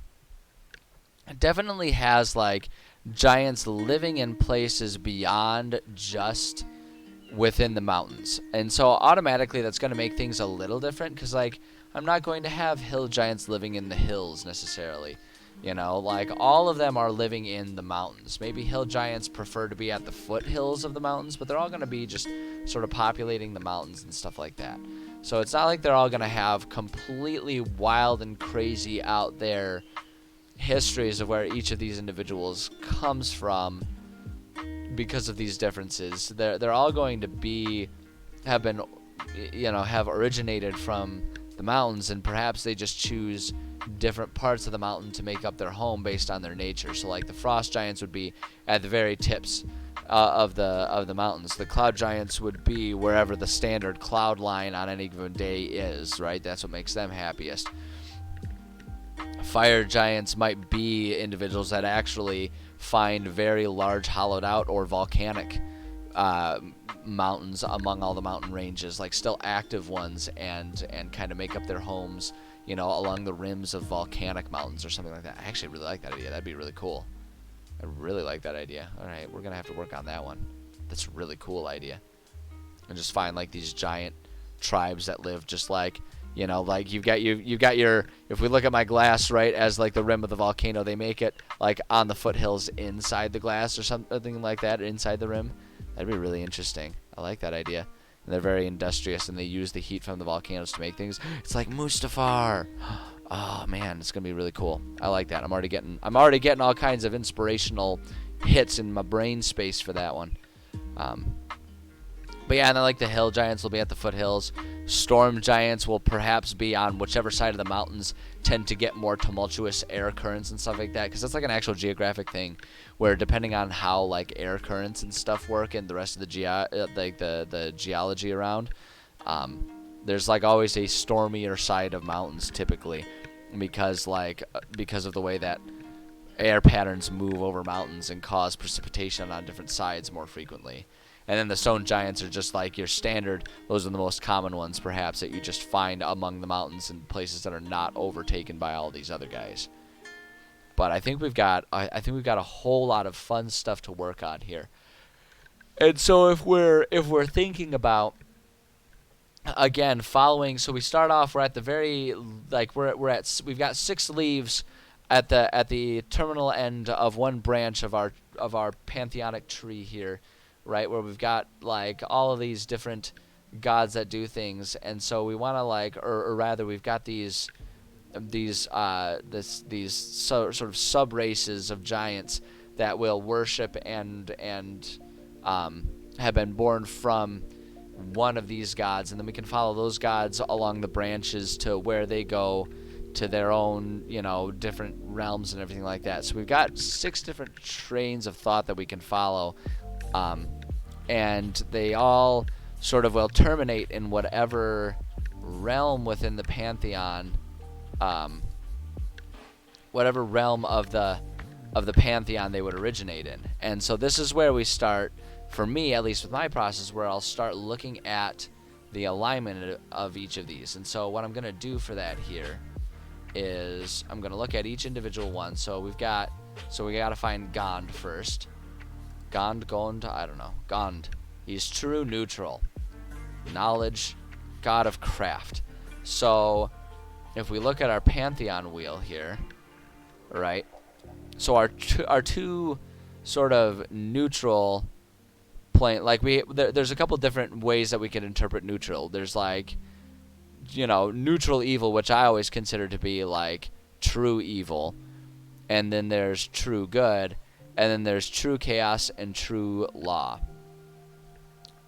definitely has like giants living in places beyond just within the mountains. And so automatically that's going to make things a little different because like I'm not going to have hill giants living in the hills necessarily. You know, like all of them are living in the mountains. Maybe hill giants prefer to be at the foothills of the mountains, but they're all going to be just sort of populating the mountains and stuff like that. So it's not like they're all going to have completely wild and crazy out there histories of where each of these individuals comes from because of these differences. They're all going to have originated from the mountains, and perhaps they just choose different parts of the mountain to make up their home based on their nature. So like the frost giants would be at the very tips of the mountains. The cloud giants would be wherever the standard cloud line on any given day is, right? That's what makes them happiest. Fire giants might be individuals that actually find very large hollowed out or volcanic mountains among all the mountain ranges, like still active ones, and kind of make up their homes, along the rims of volcanic mountains or something like that. I actually really like that idea. That'd be really cool. I really like that idea. All right, we're gonna have to work on that one. That's a really cool idea. And just find like these giant tribes that live just like, like you've got your, if we look at my glass, right, as like the rim of the volcano, they make it like on the foothills inside the glass or something like that, inside the rim. That'd be really interesting. I like that idea. And they're very industrious, and they use the heat from the volcanoes to make things. It's like Mustafar. Oh man, it's gonna be really cool. I like that. I'm already getting all kinds of inspirational hits in my brain space for that one. But yeah, and then like the hill giants will be at the foothills. Storm giants will perhaps be on whichever side of the mountains tend to get more tumultuous air currents and stuff like that, because that's like an actual geographic thing, where depending on how like air currents and stuff work and the rest of the the geology around, there's like always a stormier side of mountains typically, because of the way that air patterns move over mountains and cause precipitation on different sides more frequently. And then the stone giants are just like your standard. Those are the most common ones, perhaps, that you just find among the mountains and places that are not overtaken by all these other guys. But I think we've got a whole lot of fun stuff to work on here. And so if we're thinking about, again, following, so we start off, we're at the very, like we've got 6 leaves at the terminal end of one branch of our pantheonic tree here. Right, where we've got like all of these different gods that do things, and so we want to or rather, we've got these sort of sub races of giants that will worship and have been born from one of these gods, and then we can follow those gods along the branches to where they go to their own, different realms and everything like that. So we've got 6 different trains of thought that we can follow. And they all sort of will terminate in whatever realm within the Pantheon, whatever realm of the Pantheon they would originate in. And so this is where we start, for me, at least with my process, where I'll start looking at the alignment of each of these. And so what I'm going to do for that here is I'm going to look at each individual one. So we got to find Gond first. Gond, I don't know. Gond. He's true neutral. Knowledge, god of craft. So, if we look at our Pantheon wheel here, right? So our two sort of neutral plane, like there's a couple different ways that we can interpret neutral. There's like, neutral evil, which I always consider to be like true evil, and then there's true good. And then there's true chaos and true law.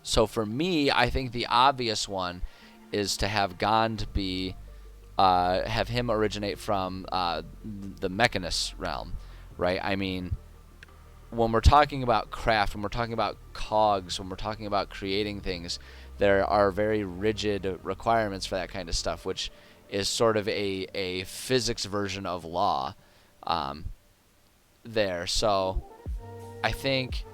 So for me, I think the obvious one is to have Gond be, have him originate from the Mechanist realm, right? I mean, when we're talking about craft, when we're talking about cogs, when we're talking about creating things, there are very rigid requirements for that kind of stuff, which is sort of a physics version of law. There, so I think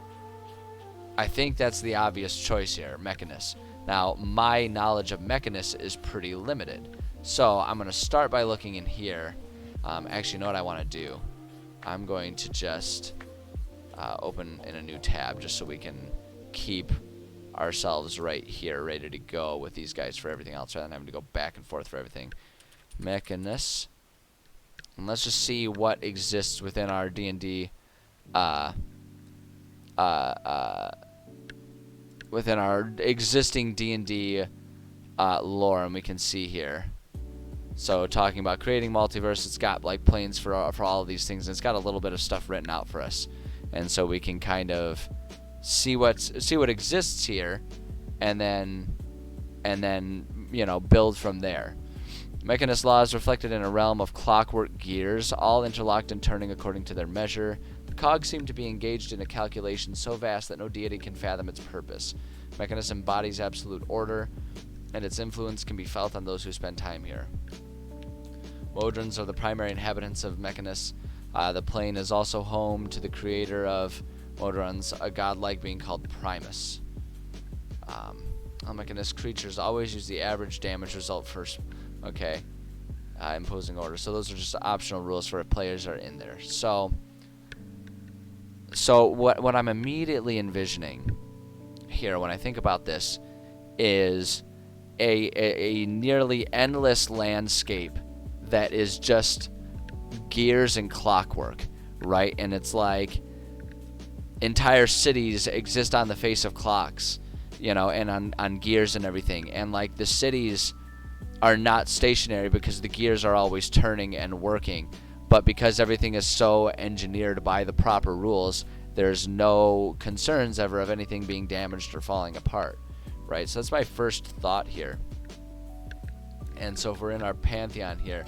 that's the obvious choice here, Mechanist. Now, my knowledge of Mechanist is pretty limited, so I'm going to start by looking in here. Actually, you know what I want to do? I'm going to just open in a new tab just so we can keep ourselves right here ready to go with these guys for everything else, rather than having to go back and forth for everything. Mechanist. And let's just see what exists within our D&D, within our existing D&D lore, and we can see here. So talking about creating multiverse, it's got like planes for all of these things, and it's got a little bit of stuff written out for us, and so we can kind of see what exists here, and then build from there. Mechanist law is reflected in a realm of clockwork gears, all interlocked and turning according to their measure. The cogs seem to be engaged in a calculation so vast that no deity can fathom its purpose. Mechanist embodies absolute order, and its influence can be felt on those who spend time here. Modrons are the primary inhabitants of Mechanus. The plane is also home to the creator of Modrons, a godlike being called Primus. Mechanus creatures always use the average damage result first. Okay. Imposing order. So those are just optional rules for if players are in there. So what I'm immediately envisioning here when I think about this is a nearly endless landscape that is just gears and clockwork, right? And it's like entire cities exist on the face of clocks, and on gears and everything. And like the cities are not stationary because the gears are always turning and working. But because everything is so engineered by the proper rules, there's no concerns ever of anything being damaged or falling apart, right? So that's my first thought here. And so if we're in our Pantheon here,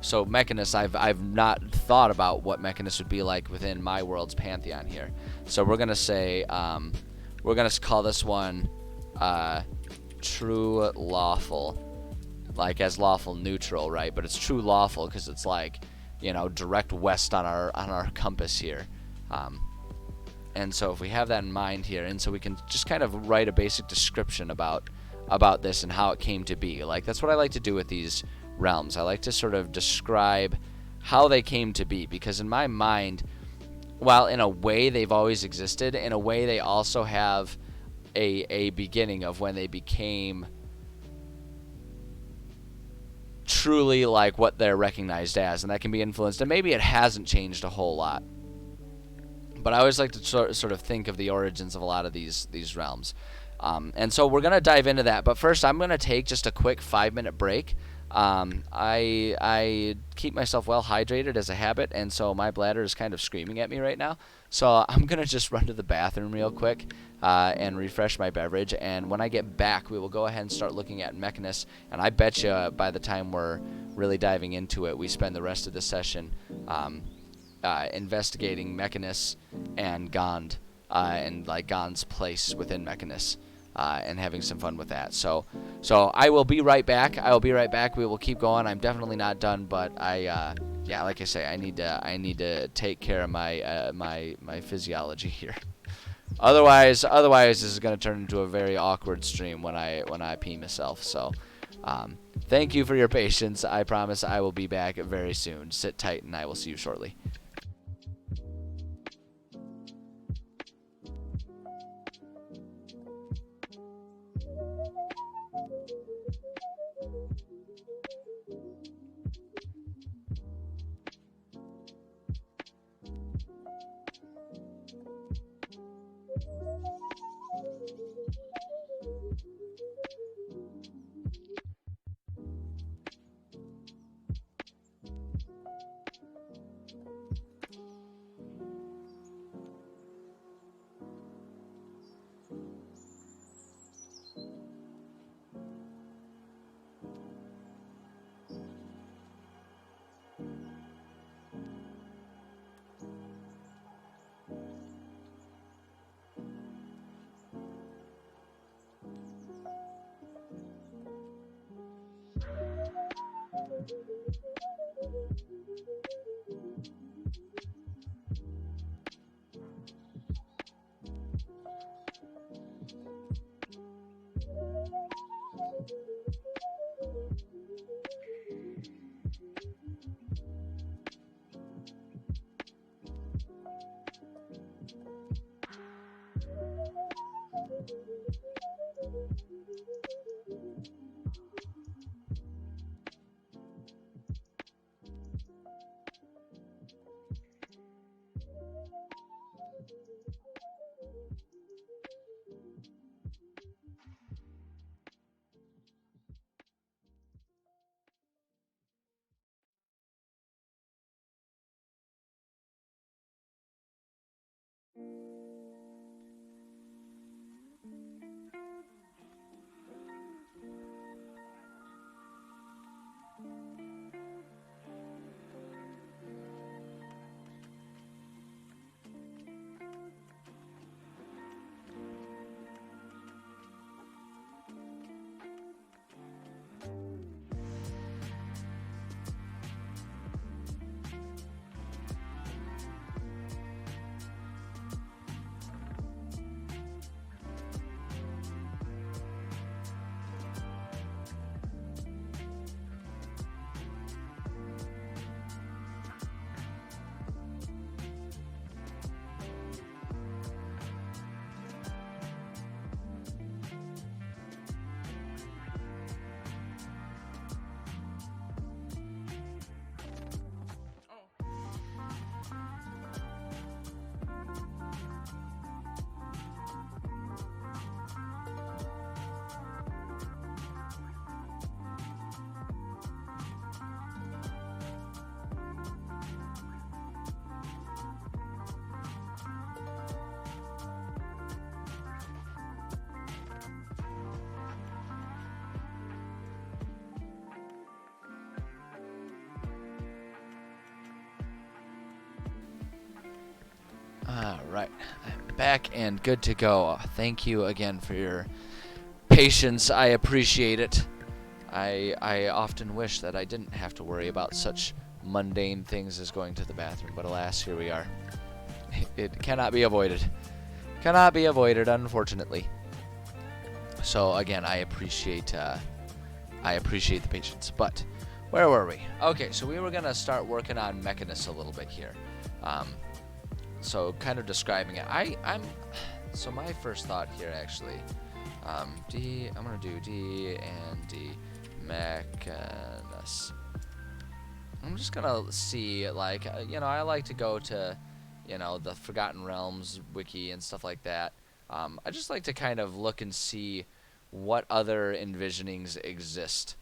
so Mechanus, I've not thought about what Mechanus would be like within my world's Pantheon here. So we're gonna say we're gonna call this one true lawful, like as lawful neutral, right? But it's true lawful because it's like, direct west on our compass here. And so if we have that in mind here, and so we can just kind of write a basic description about this and how it came to be. Like that's what I like to do with these realms. I like to sort of describe how they came to be, because in my mind, while in a way they've always existed, in a way they also have a beginning of when they became truly like what they're recognized as, and that can be influenced, and maybe it hasn't changed a whole lot. But I always like to sort of think of the origins of a lot of these realms. And so we're going to dive into that. But first, I'm going to take just a quick 5-minute break. I keep myself well hydrated as a habit, and so my bladder is kind of screaming at me right now. So I'm going to just run to the bathroom real quick and refresh my beverage. And when I get back, we will go ahead and start looking at Mechanus. And I bet you by the time we're really diving into it, we spend the rest of the session investigating Mechanus and Gond, and like Gond's place within Mechanus, and having some fun with that. So I will be right back. We will keep going. I'm definitely not done, but like I say, I need to take care of my my physiology here. Otherwise, this is going to turn into a very awkward stream when I pee myself. So, thank you for your patience. I promise I will be back very soon. Sit tight, and I will see you shortly. Alright, I'm back and good to go. Thank you again for your patience. I appreciate it. I often wish that I didn't have to worry about such mundane things as going to the bathroom, but alas, here we are. It cannot be avoided. Cannot be avoided, unfortunately. So again, I appreciate the patience. But where were we? Okay, so we were gonna start working on Mechanus a little bit here. So kind of describing it. So my first thought here actually, I'm gonna do D and D Mechanus. I'm just gonna see, like, I like to go to, the Forgotten Realms wiki and stuff like that. I just like to kind of look and see what other envisionings exist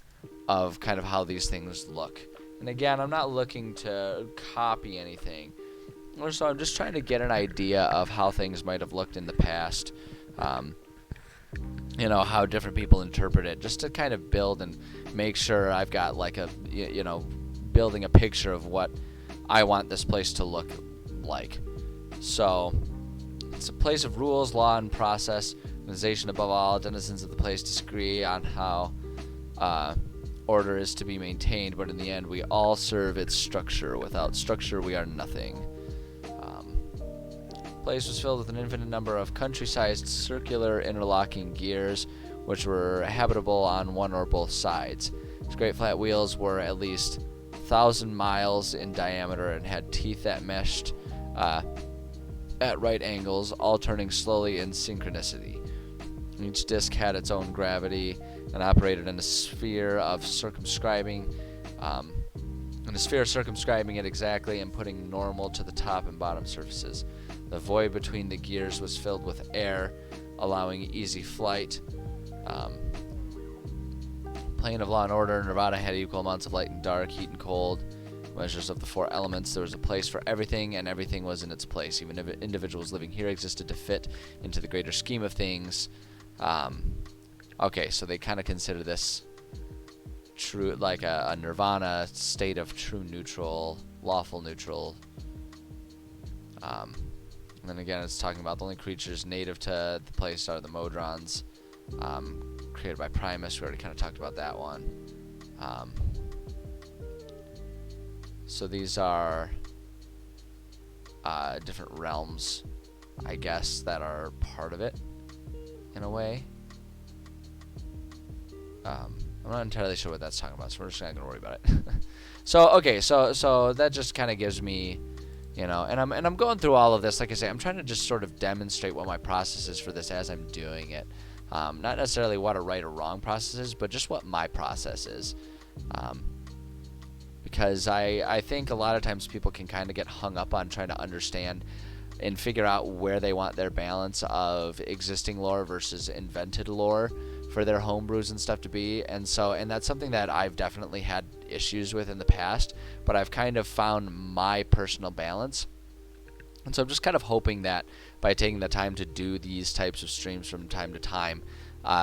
of kind of how these things look. And again, I'm not looking to copy anything. So I'm just trying to get an idea of how things might have looked in the past. How different people interpret it, just to kind of build and make sure I've got like a, building a picture of what I want this place to look like. So it's a place of rules, law, and process. Organization above all, denizens of the place disagree on how order is to be maintained, but in the end we all serve its structure. Without structure we are nothing. The place was filled with an infinite number of country-sized circular interlocking gears which were habitable on one or both sides. Its great flat wheels were at least 1,000 miles in diameter and had teeth that meshed at right angles, all turning slowly in synchronicity. Each disc had its own gravity and operated in a sphere of circumscribing it exactly and putting normal to the top and bottom surfaces. The void between the gears was filled with air, allowing easy flight. Plane of law and order, Nirvana had equal amounts of light and dark, heat and cold. Measures of the four elements. There was a place for everything, and everything was in its place. Even if individuals living here existed to fit into the greater scheme of things. Okay, so they kind of consider this true, like a nirvana state of true neutral, lawful neutral. And then again, it's talking about the only creatures native to the place are the Modrons, created by Primus. We already kind of talked about that one. So these are different realms, I guess, that are part of it, in a way. I'm not entirely sure what that's talking about, so we're just not gonna worry about it. So okay, so that just kind of gives me, and I'm going through all of this. Like I say, I'm trying to just sort of demonstrate what my process is for this as I'm doing it. Not necessarily what a right or wrong process is, but just what my process is. Because I think a lot of times people can kind of get hung up on trying to understand and figure out where they want their balance of existing lore versus invented lore for their homebrews and stuff to be. And that's something that I've definitely had issues with in the past, but I've kind of found my personal balance. And so I'm just kind of hoping that by taking the time to do these types of streams from time to time,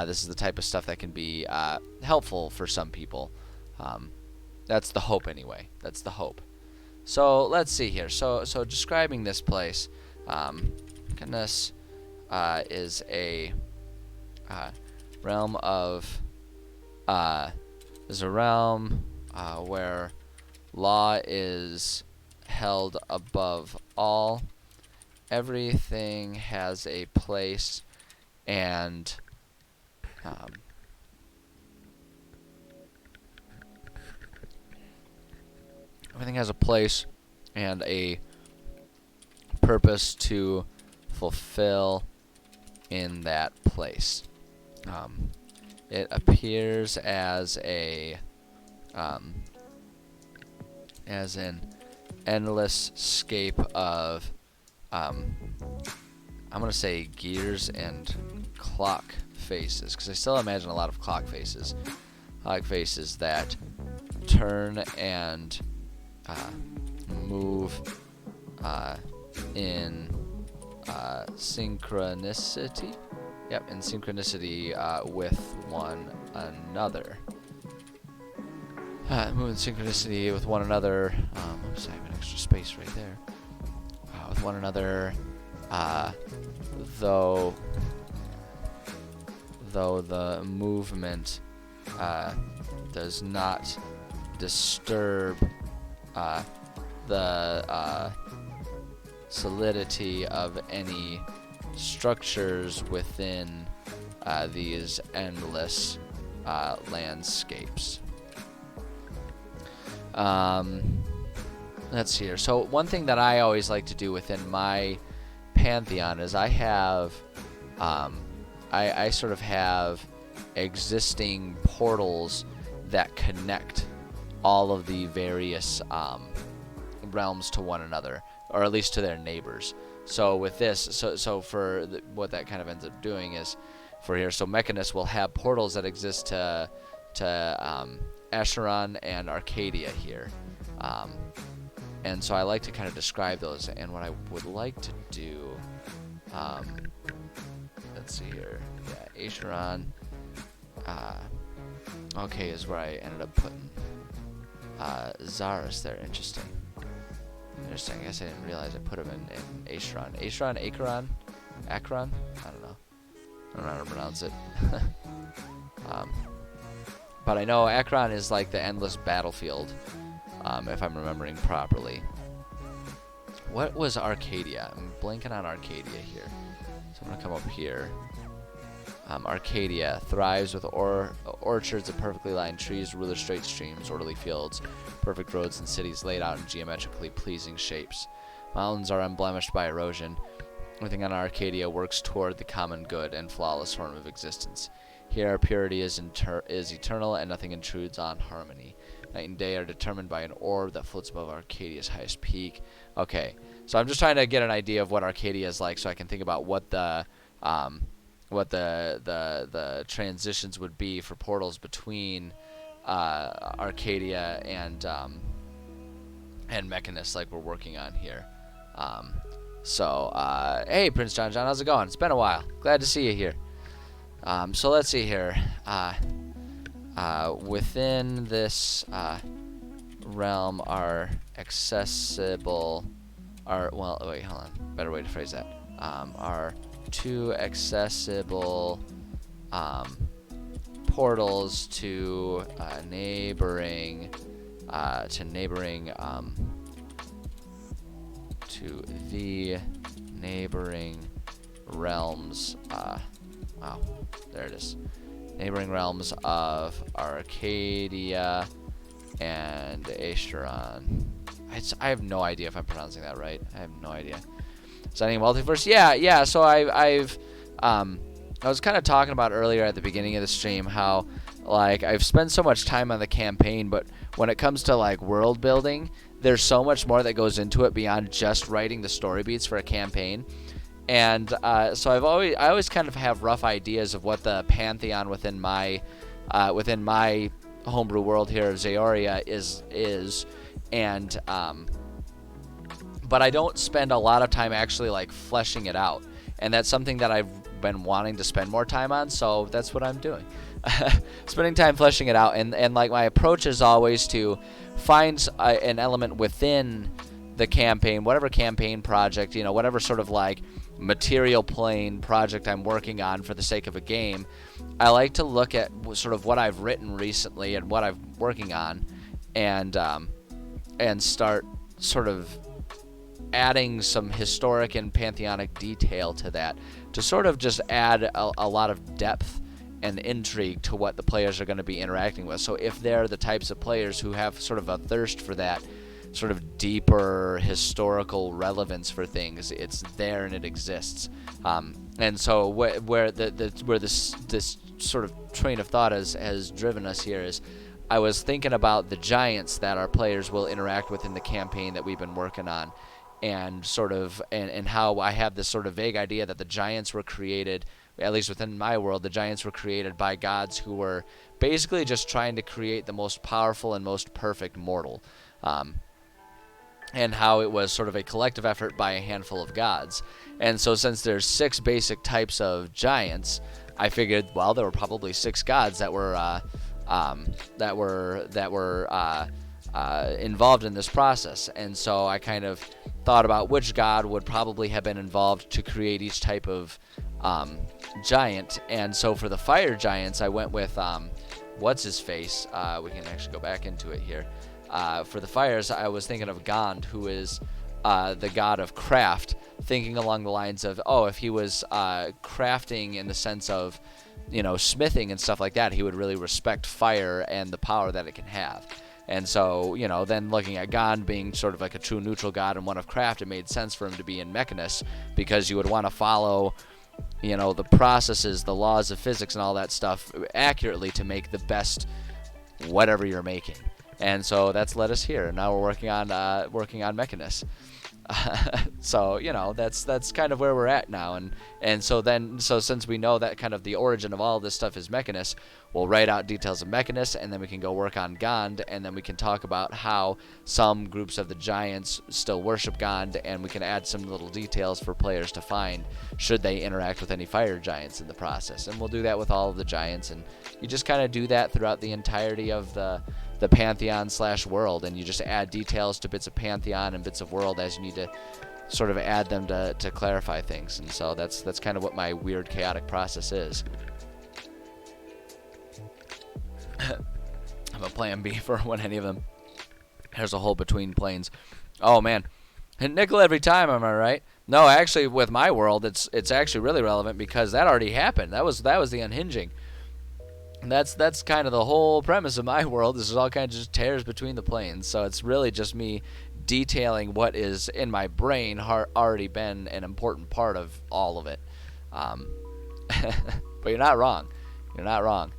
this is the type of stuff that can be helpful for some people. That's the hope anyway. That's the hope. So let's see here. So describing this place, Mechanus is a realm of where law is held above all. Everything has a place, and everything has a place and a purpose to fulfill in that place. It appears as an endless scape of I'm gonna say gears and clock faces, because I still imagine a lot of clock faces that turn and move in synchronicity. Yep, in synchronicity with one another. Move in synchronicity with one another. Oops, I have an extra space right there. With one another, uh, though the movement does not disturb the solidity of any structures within these endless landscapes. Let's see here. So one thing that I always like to do within my Pantheon is I have I sort of have existing portals that connect all of the various realms to one another, or at least to their neighbors. So with this, so for what that kind of ends up doing is, for here, so Mechanist will have portals that exist to Acheron and Arcadia here. And so I like to kind of describe those, and what I would like to do, let's see here, yeah, Acheron, okay, is where I ended up putting Zaris there. Interesting. I guess I didn't realize I put him in Acheron. Acheron? Akron? I don't know. I don't know how to pronounce it. But I know Akron is like the endless battlefield, if I'm remembering properly. What was Arcadia? I'm blanking on Arcadia here. So I'm going to come up here. Arcadia thrives with orchards of perfectly lined trees, ruler straight streams, orderly fields, perfect roads, and cities laid out in geometrically pleasing shapes. Mountains are unblemished by erosion. Everything on Arcadia works toward the common good and flawless form of existence. Here, purity is eternal, and nothing intrudes on harmony. Night and day are determined by an orb that floats above Arcadia's highest peak. Okay, so I'm just trying to get an idea of what Arcadia is like, so I can think about what the transitions would be for portals between Arcadia and Mechanist, like we're working on here. Hey, Prince John, how's it going? It's been a while. Glad to see you here. So let's see here. Within this realm are accessible, wait, hold on. Better way to phrase that. Are two accessible portals to neighboring to the neighboring realms. Wow, there it is. Neighboring realms of Arcadia and Acheron. I have no idea if I'm pronouncing that right. I have no idea. Signing multiverse. Yeah. So I was kind of talking about earlier at the beginning of the stream how like I've spent so much time on the campaign, but when it comes to like world building, there's so much more that goes into it beyond just writing the story beats for a campaign. And so I always kind of have rough ideas of what the Pantheon within my homebrew world here of Zaoria is, and but I don't spend a lot of time actually like fleshing it out, and that's something that I've been wanting to spend more time on. So that's what I'm doing, spending time fleshing it out, and like my approach is always to find an element within the campaign, whatever campaign project, whatever sort of like material plane project I'm working on for the sake of a game. I like to look at sort of what I've written recently and what I'm working on, and start sort of adding some historic and pantheonic detail to that to sort of just add a lot of depth and intrigue to what the players are going to be interacting with. So if they're the types of players who have sort of a thirst for that sort of deeper historical relevance for things, it's there and it exists. And so where this sort of train of thought has driven us here is I was thinking about the giants that our players will interact with in the campaign that we've been working on, and sort of and how I have this sort of vague idea that the giants were created, at least within my world, the giants were created by gods who were basically just trying to create the most powerful and most perfect mortal. And how it was sort of a collective effort by a handful of gods. And so since there's 6 basic types of giants, I figured, well, there were probably 6 gods that were involved in this process. And so I kind of thought about which god would probably have been involved to create each type of giant. And so for the fire giants, I went with what's his face. We can actually go back into it here. For the fires, I was thinking of Gond, who is the god of craft, thinking along the lines of, if he was crafting in the sense of, smithing and stuff like that, he would really respect fire and the power that it can have. And so, then looking at Gond being sort of like a true neutral god and one of craft, it made sense for him to be in Mechanus, because you would want to follow, the processes, the laws of physics and all that stuff accurately to make the best whatever you're making. And so that's led us here. Now we're working on Mechanus. So that's kind of where we're at now, and so since we know that kind of the origin of all of this stuff is Mechanus, we'll write out details of Mechanus, and then we can go work on Gond, and then we can talk about how some groups of the giants still worship Gond, and we can add some little details for players to find should they interact with any fire giants in the process. And we'll do that with all of the giants, and you just kind of do that throughout the entirety of the Pantheon / world, and you just add details to bits of Pantheon and bits of world as you need to sort of add them to clarify things. And so that's kind of what my weird chaotic process is. I have a plan B for when any of them there's a hole between planes. Oh man, hit nickel every time, am I right? No, actually with my world it's actually really relevant, because that already happened. That was the unhinging. And that's kind of the whole premise of my world. This is all kind of just tears between the planes. So it's really just me detailing what is in my brain already been an important part of all of it. But you're not wrong. You're not wrong.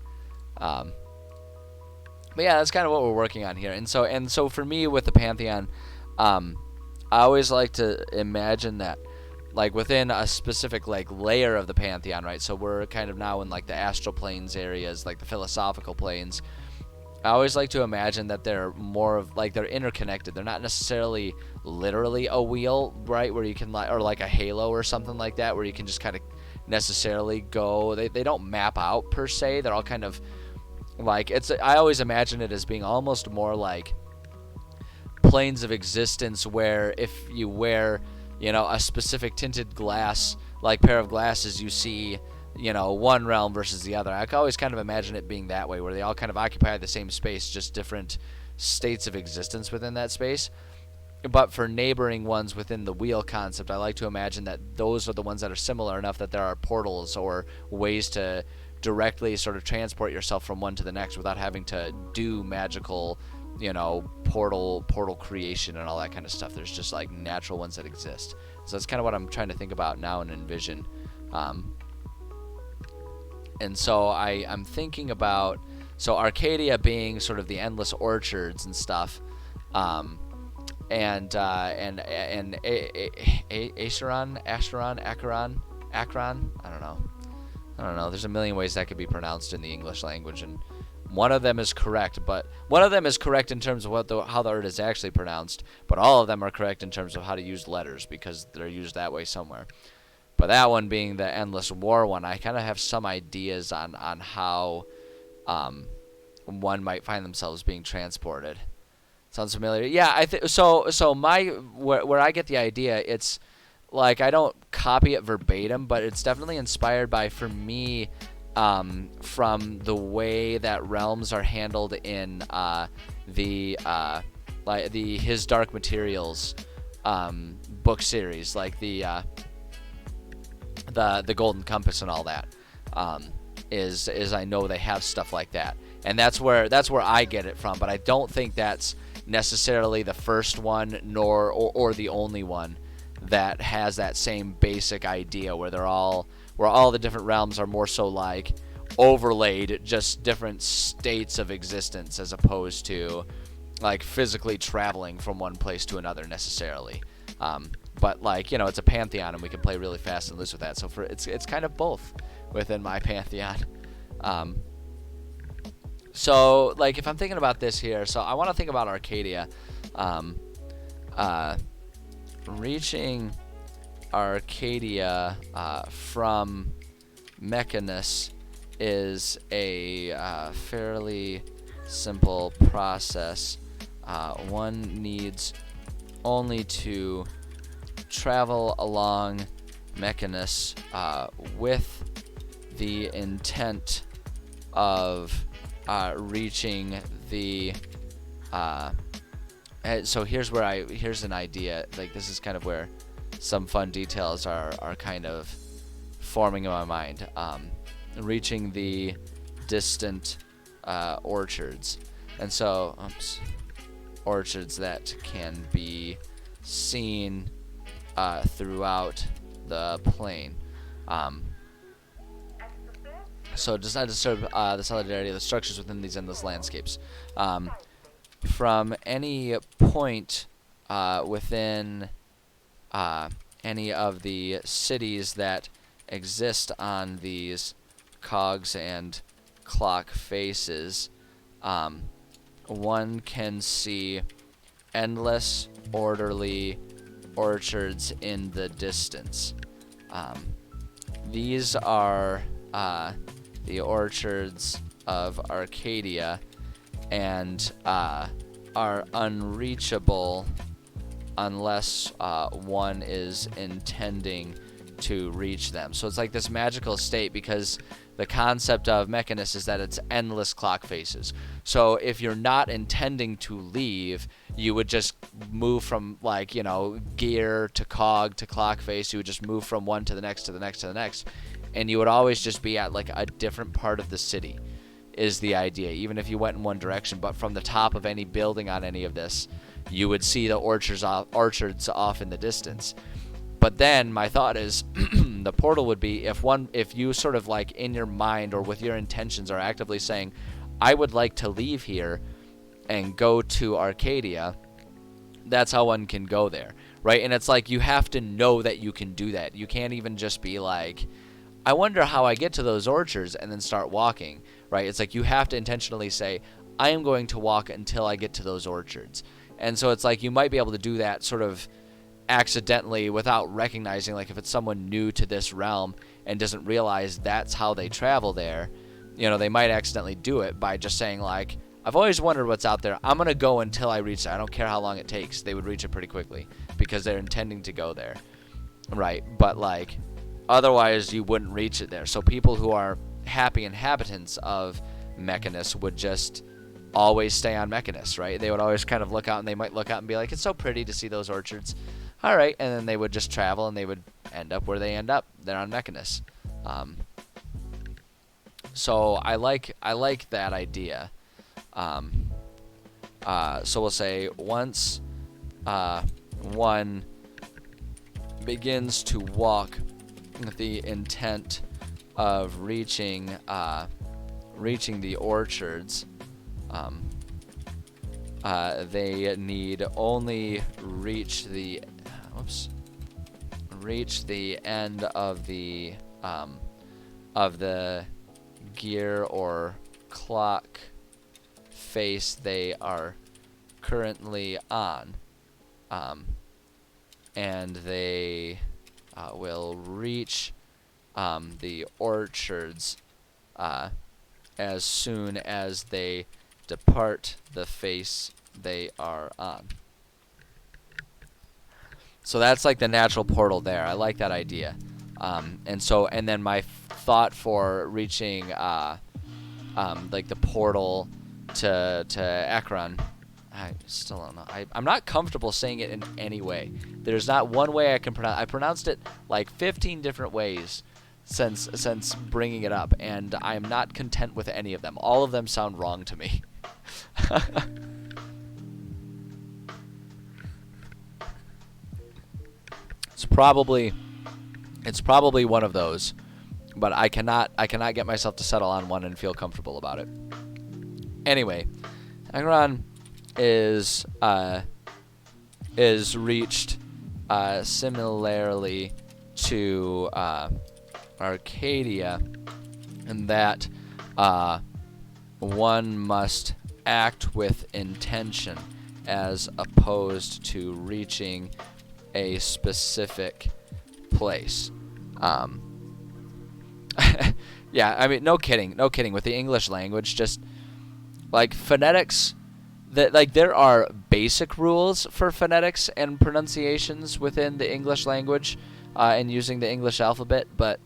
But yeah, that's kind of what we're working on here. And so for me with the Pantheon, I always like to imagine that, like within a specific like layer of the Pantheon, right? So we're kind of now in like the astral planes areas, like the philosophical planes. I always like to imagine that they're more of like they're interconnected. They're not necessarily literally a wheel, right? Where you can or like a halo or something like that, where you can just kind of necessarily go. They don't map out per se. They're all kind of like I always imagine it as being almost more like planes of existence, where if you wear a specific tinted glass, like pair of glasses, you see, one realm versus the other. I always kind of imagine it being that way, where they all kind of occupy the same space, just different states of existence within that space. But for neighboring ones within the wheel concept, I like to imagine that those are the ones that are similar enough that there are portals or ways to directly sort of transport yourself from one to the next without having to do magical portal creation and all that kind of stuff. There's just like natural ones that exist. So that's kind of what I'm trying to think about now and envision. And so I'm thinking about Arcadia being sort of the endless orchards and stuff, and Acheron, Akron. I don't know. There's a million ways that could be pronounced in the English language, and one of them is correct, but one of them is correct in terms of how the word is actually pronounced, but all of them are correct in terms of how to use letters, because they're used that way somewhere. But that one being the Endless War one, I kind of have some ideas on how one might find themselves being transported. Sounds familiar? Yeah, I think so. So where I get the idea, it's like I don't copy it verbatim, but it's definitely inspired by, for me, from the way that realms are handled in the His Dark Materials book series, like the Golden Compass and all that. Is I know they have stuff like that, and that's where I get it from. But I don't think that's necessarily the first one, nor or the only one that has that same basic idea where all the different realms are more so like overlaid, just different states of existence, as opposed to like physically traveling from one place to another necessarily. But like, it's a Pantheon, and we can play really fast and loose with that. So it's kind of both within my Pantheon. So like if I'm thinking about this here, so I want to think about Arcadia. Reaching Arcadia from Mechanus is a fairly simple process. one needs only to travel along Mechanus with the intent of reaching the so here's an idea. Like, this is kind of where some fun details are kind of forming in my mind. Reaching the distant orchards, and so orchards that can be seen throughout the plain. So it does not disturb the solidarity of the structures within these endless landscapes. From any point within any of the cities that exist on these cogs and clock faces, one can see endless, orderly orchards in the distance. These are the orchards of Arcadia, and are unreachable unless one is intending to reach them. So it's like this magical state, because the concept of Mechanus is that it's endless clock faces. So if you're not intending to leave, you would just move from, like, you know, gear to cog to clock face. You would just move from one to the next to the next to the next, and you would always just be at like a different part of the city, is the idea, even if you went in one direction. But from the top of any building on any of this, you would see the orchards off in the distance. But then my thought is the portal would be if you sort of like in your mind or with your intentions are actively saying, I would like to leave here and go to Arcadia, that's how one can go there, right? And it's like you have to know that you can do that. You can't even just be like, I wonder how I get to those orchards, and then start walking, right? It's like you have to intentionally say, I am going to walk until I get to those orchards. And so it's like you might be able to do that sort of accidentally without recognizing, like if it's someone new to this realm and doesn't realize that's how they travel there, you know, they might accidentally do it by just saying like, I've always wondered what's out there. I'm going to go until I reach it. I don't care how long it takes. They would reach it pretty quickly because they're intending to go there, right? But like otherwise you wouldn't reach it there. So people who are happy inhabitants of Mechanus would just always stay on Mechanus, right? They would always kind of look out, and they might look out and be like, it's so pretty to see those orchards. All right, and then they would just travel, and they would end up where they end up. They're on Mechanus. So I like that idea. So we'll say once one begins to walk with the intent of reaching the orchards, they need only reach the end of the gear or clock face they are currently on, and they will reach the orchards as soon as they depart the face they are on. So that's like the natural portal there. I like that idea. And then my thought for reaching like the portal to Ekron, I still don't know. I'm not comfortable saying it in any way. There's not one way I can pronounce. I pronounced it like 15 different ways since bringing it up, and I am not content with any of them. All of them sound wrong to me. It's probably one of those, but I cannot get myself to settle on one and feel comfortable about it. Anyway, Ekron is reached similarly to Arcadia, in that one must act with intention as opposed to reaching a specific place. Yeah, I mean, no kidding with the English language. Just like phonetics that like there are basic rules for phonetics and pronunciations within the English language, and using the English alphabet, but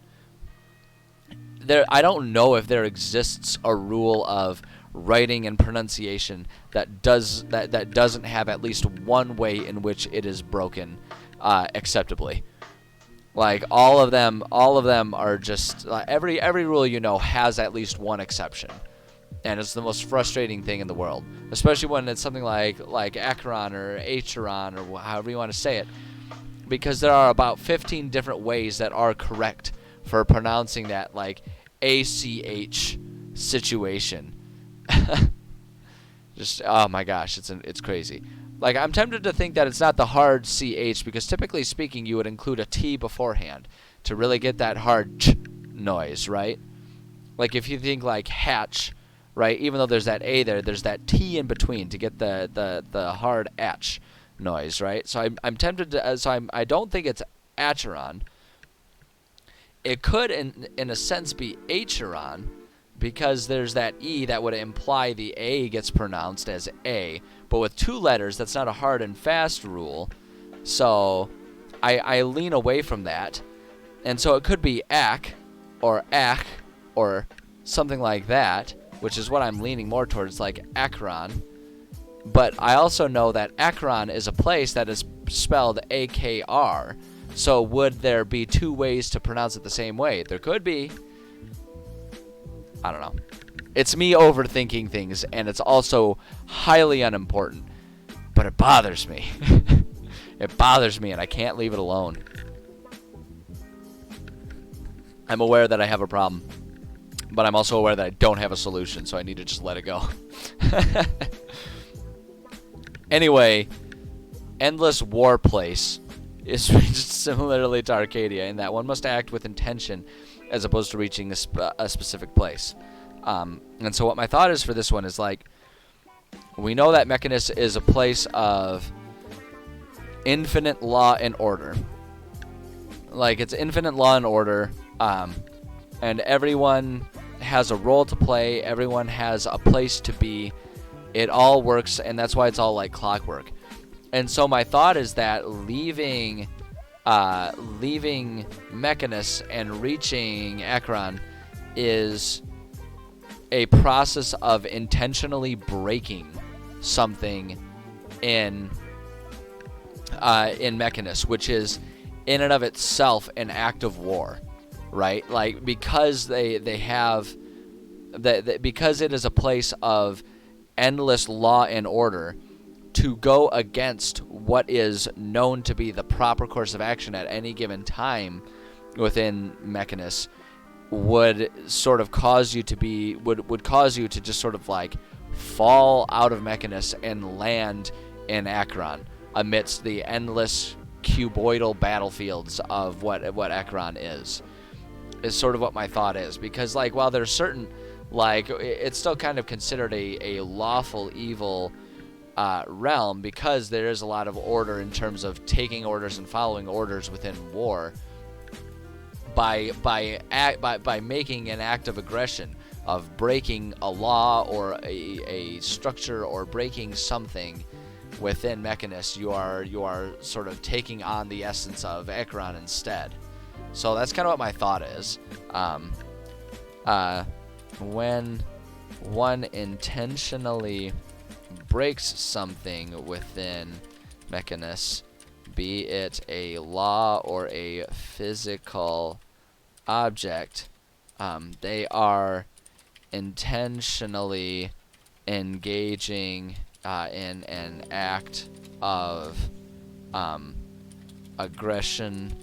I don't know if there exists a rule of writing and pronunciation that doesn't have at least one way in which it is broken acceptably. Like all of them are just every rule has at least one exception, and it's the most frustrating thing in the world, especially when it's something like Acheron or Acheron or however you want to say it, because there are about 15 different ways that are correct for pronouncing that like ACH situation. Just oh my gosh, it's crazy. Like I'm tempted to think that it's not the hard CH, because typically speaking you would include a T beforehand to really get that hard ch noise, right? Like if you think like hatch, right? Even though there's that A there, there's that T in between to get the hard H noise, right? So I'm tempted to I don't think it's Acheron. It could in a sense be Acheron, because there's that E that would imply the A gets pronounced as A, but with two letters, that's not a hard and fast rule. So I lean away from that. And so it could be Ak or Ach or something like that, which is what I'm leaning more towards, like Akron. But I also know that Akron is a place that is spelled AKR. So would there be two ways to pronounce it the same way? There could be. I don't know. It's me overthinking things, and it's also highly unimportant. But it bothers me. It bothers me, and I can't leave it alone. I'm aware that I have a problem, but I'm also aware that I don't have a solution, so I need to just let it go. Anyway, Endless War Place is similarly to Arcadia in that one must act with intention as opposed to reaching a specific place. And so what my thought is for this one is, like, we know that Mechanus is a place of infinite law and order. Like, it's infinite law and order, and everyone has a role to play, everyone has a place to be, it all works, and that's why it's all like clockwork. And so my thought is that leaving Mechanus and reaching Akron is a process of intentionally breaking something in Mechanus, which is in and of itself an act of war, right? Like, because they have because it is a place of endless law and order, to go against what is known to be the proper course of action at any given time within Mechanus would sort of cause you to would cause you to just sort of like fall out of Mechanus and land in Akron amidst the endless cuboidal battlefields of what Akron is sort of what my thought is. Because, like, while there's certain, like, it's still kind of considered a lawful evil realm, because there is a lot of order in terms of taking orders and following orders within war. By making an act of aggression, of breaking a law or a structure or breaking something within Mechanus, you are sort of taking on the essence of Ekron instead. So that's kind of what my thought is. When one intentionally breaks something within Mechanus, be it a law or a physical object, they are intentionally engaging in an act of aggression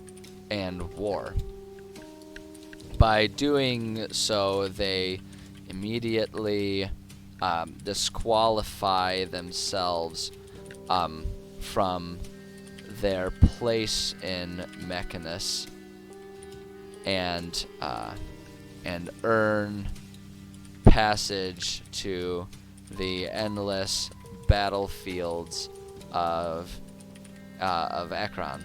and war. By doing so, they immediately disqualify themselves from their place in Mechanus and earn passage to the endless battlefields of Akron.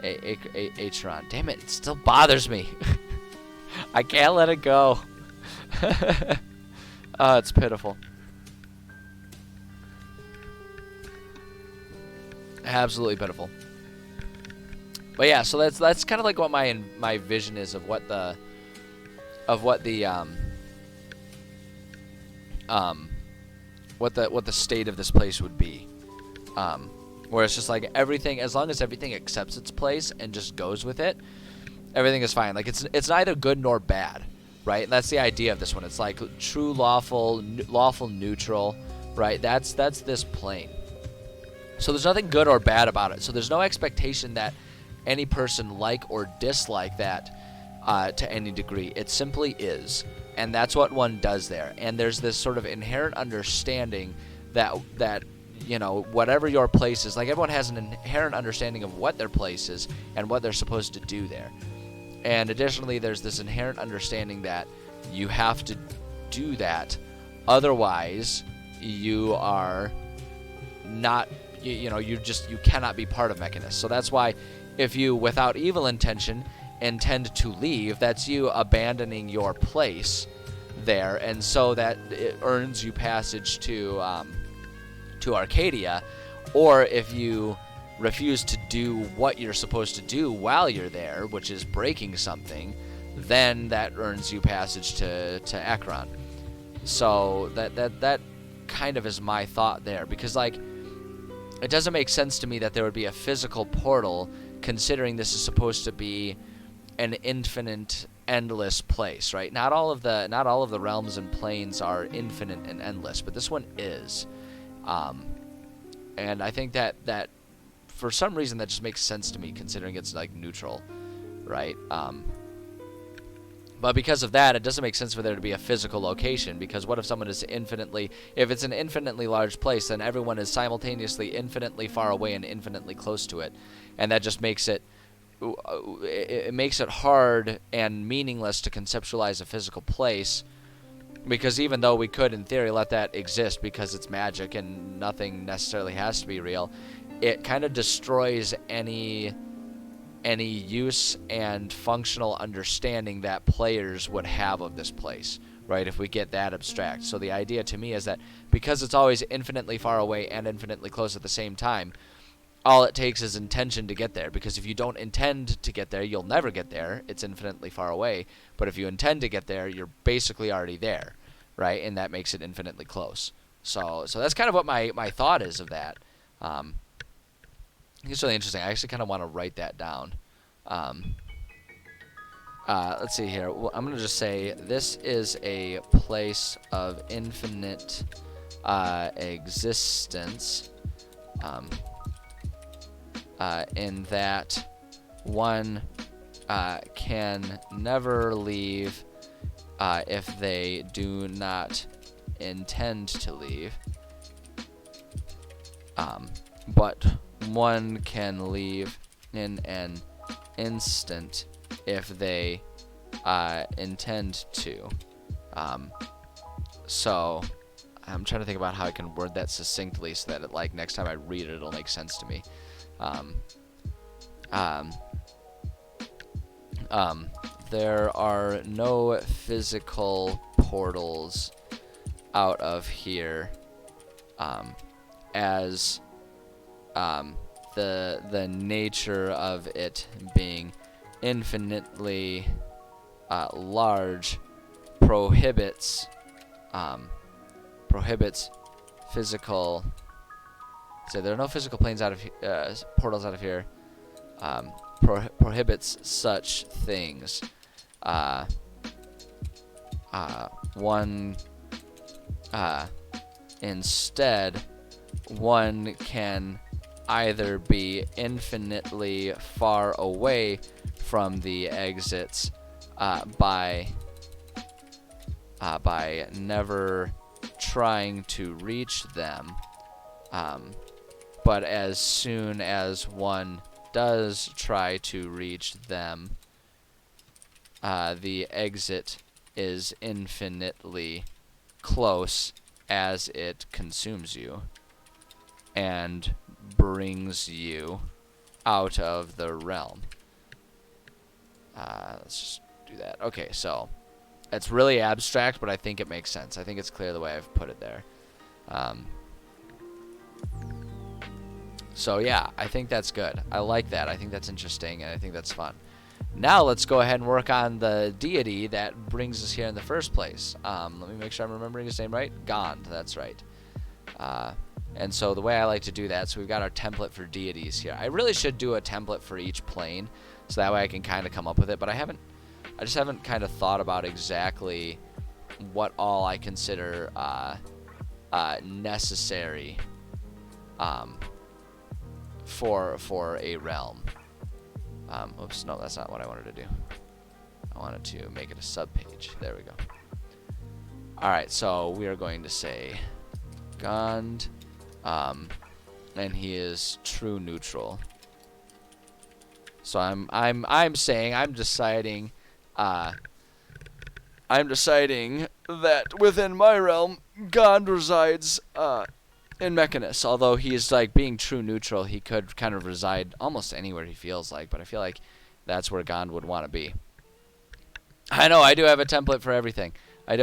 Acheron. Damn it still bothers me. I can't let it go. Oh, it's pitiful. Absolutely pitiful. But yeah, so that's kind of like what my vision is of what the what the state of this place would be. Where it's just like everything, as long as everything accepts its place and just goes with it, everything is fine. Like it's neither good nor bad, right? And that's the idea of this one. It's like true lawful neutral, right? That's this plane. So there's nothing good or bad about it. So there's no expectation that any person like or dislike that to any degree. It simply is, and that's what one does there. And there's this sort of inherent understanding that whatever your place is, like everyone has an inherent understanding of what their place is and what they're supposed to do there. And additionally, there's this inherent understanding that you have to do that, otherwise you are not, you cannot be part of Mechanist. So that's why if you, without evil intention, intend to leave, that's you abandoning your place there, and so that it earns you passage to Arcadia. Or if you refuse to do what you're supposed to do while you're there, which is breaking something, then that earns you passage to Akron. So that kind of is my thought there, because like it doesn't make sense to me that there would be a physical portal, considering this is supposed to be an infinite, endless place, right? Not all of the realms and planes are infinite and endless, but this one is. And I think that for some reason that just makes sense to me, considering it's like neutral, right? But because of that, it doesn't make sense for there to be a physical location, because what if someone is if it's an infinitely large place, then everyone is simultaneously infinitely far away and infinitely close to it. And that just makes it hard and meaningless to conceptualize a physical place, because even though we could, in theory, let that exist because it's magic and nothing necessarily has to be real, it kind of destroys any use and functional understanding that players would have of this place, right, if we get that abstract. So the idea to me is that because it's always infinitely far away and infinitely close at the same time, all it takes is intention to get there, because if you don't intend to get there, you'll never get there. It's infinitely far away. But if you intend to get there, you're basically already there, right? And that makes it infinitely close. So that's kind of what my thought is of that. It's really interesting. I actually kind of want to write that down. Let's see here. Well, I'm going to just say this is a place of infinite existence, in that one can never leave if they do not intend to leave, but one can leave in an instant if they intend to. So I'm trying to think about how I can word that succinctly so that like next time I read it, it'll make sense to me. There are no physical portals out of here, as the nature of it being infinitely large prohibits physical. So there are no physical planes out of portals out of here. Prohibits such things. Instead, one can either be infinitely far away from the exits by never trying to reach them, but as soon as one does try to reach them, the exit is infinitely close as it consumes you and brings you out of the realm. Let's just do that. Okay, so it's really abstract, but I think it makes sense. I think it's clear the way I've put it there. So yeah, I think that's good. I like that. I think that's interesting, and I think that's fun. Now let's go ahead and work on the deity that brings us here in the first place. Let me make sure I'm remembering his name right. Gond, that's right. And so the way I like to do that, so we've got our template for deities here. I really should do a template for each plane, so that way I can kind of come up with it, but I just haven't kind of thought about exactly what all I consider necessary for a realm. Oops, no, that's not what I wanted to do. I wanted to make it a subpage. There we go. Alright, so we are going to say Gond, and he is true neutral. So I'm deciding that within my realm, Gond resides in Mechanus. Although he's like being true neutral, he could kind of reside almost anywhere he feels like, but I feel like that's where Gond would want to be. I know, I do have a template for everything. I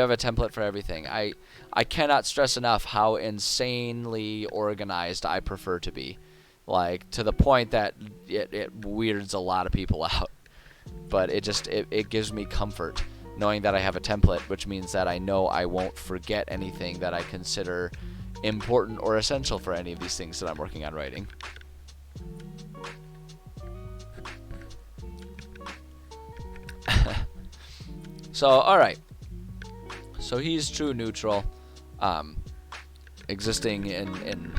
cannot stress enough how insanely organized I prefer to be. Like, to the point that it weirds a lot of people out. But it gives me comfort knowing that I have a template, which means that I know I won't forget anything that I consider important or essential for any of these things that I'm working on writing. So, alright. So he's true neutral, existing in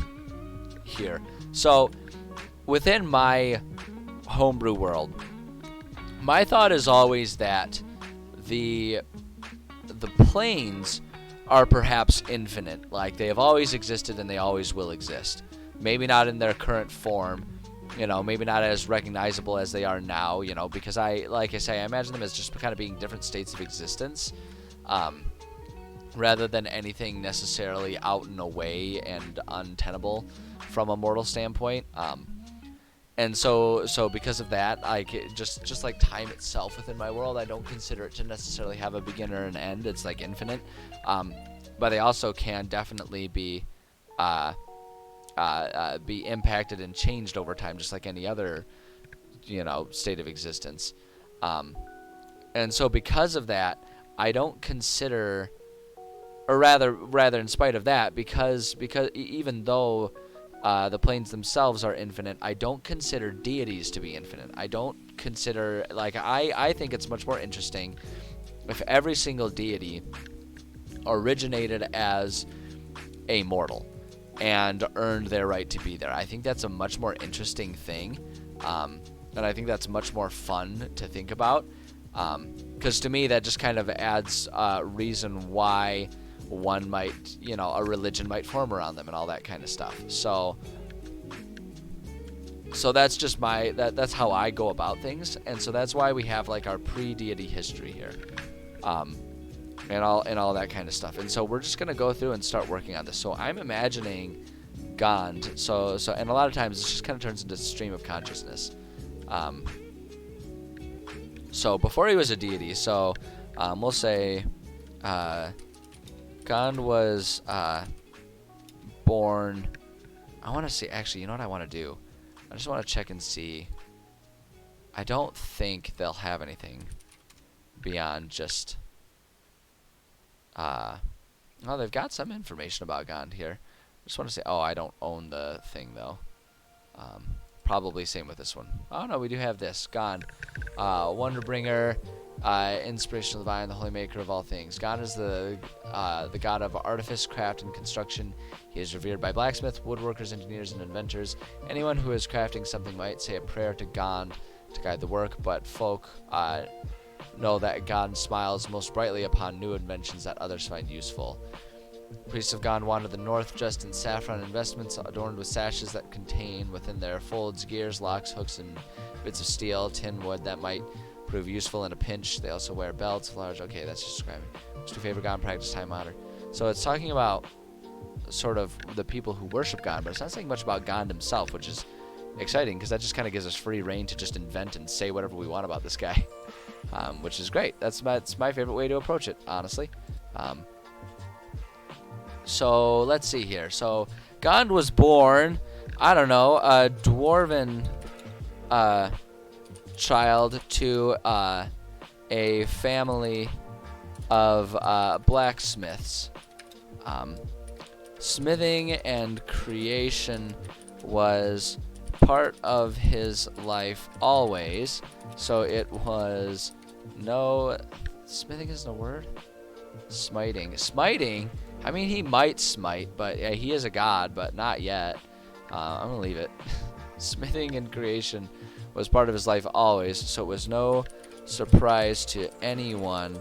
here. So, within my homebrew world, my thought is always that the planes are perhaps infinite. Like, they have always existed and they always will exist. Maybe not in their current form, maybe not as recognizable as they are now, because I imagine them as just kind of being different states of existence, rather than anything necessarily out and away and untenable from a mortal standpoint. And so because of that, just like time itself within my world, I don't consider it to necessarily have a beginner and end. It's like infinite. But they also can definitely be impacted and changed over time, just like any other, state of existence. And so because of that, I don't consider, or rather in spite of that, because even though the planes themselves are infinite, I don't consider deities to be infinite. I don't consider, I think it's much more interesting if every single deity originated as a mortal and earned their right to be there. I think that's a much more interesting thing, and I think that's much more fun to think about, because to me that just kind of adds reason why one might, a religion might form around them and all that kind of stuff. So that's just that's how I go about things, and so that's why we have like our pre-deity history here, and all that kind of stuff. And so we're just gonna go through and start working on this. So I'm imagining Gond. So and a lot of times it just kind of turns into a stream of consciousness. So before he was a deity, so we'll say Gond was born. I want to see. Actually, you know what I want to do? I just want to check and see. I don't think they'll have anything beyond just. Oh, they've got some information about Gond here. I just want to say. Oh, I don't own the thing though. Probably same with this one. Oh no, we do have this. Gond, Wonderbringer. Inspirational divine, the holy maker of all things. God is the god of artifice, craft, and construction. He is revered by blacksmiths, woodworkers, engineers, and inventors. Anyone who is crafting something might say a prayer to Gond to guide the work, but folk know that Gond smiles most brightly upon new inventions that others find useful. Priests of Gond wander the north dressed in saffron and vestments adorned with sashes that contain within their folds gears, locks, hooks, and bits of steel, tin, wood that might prove useful in a pinch. They also wear belts, large. Okay, that's just describing. Most to favor Gond practice, time honored. So it's talking about sort of the people who worship Gond, but it's not saying much about Gond himself, which is exciting because that just kind of gives us free reign to just invent and say whatever we want about this guy, which is great. That's my favorite way to approach it, honestly. So let's see here. So Gond was born I don't know, a dwarven child to a family of blacksmiths. Smithing and creation was part of his life always, so it was no... Smithing isn't a word? Smiting? I mean, he might smite, but yeah, he is a god, but not yet. I'm gonna leave it. Smithing and creation was part of his life always, so it was no surprise to anyone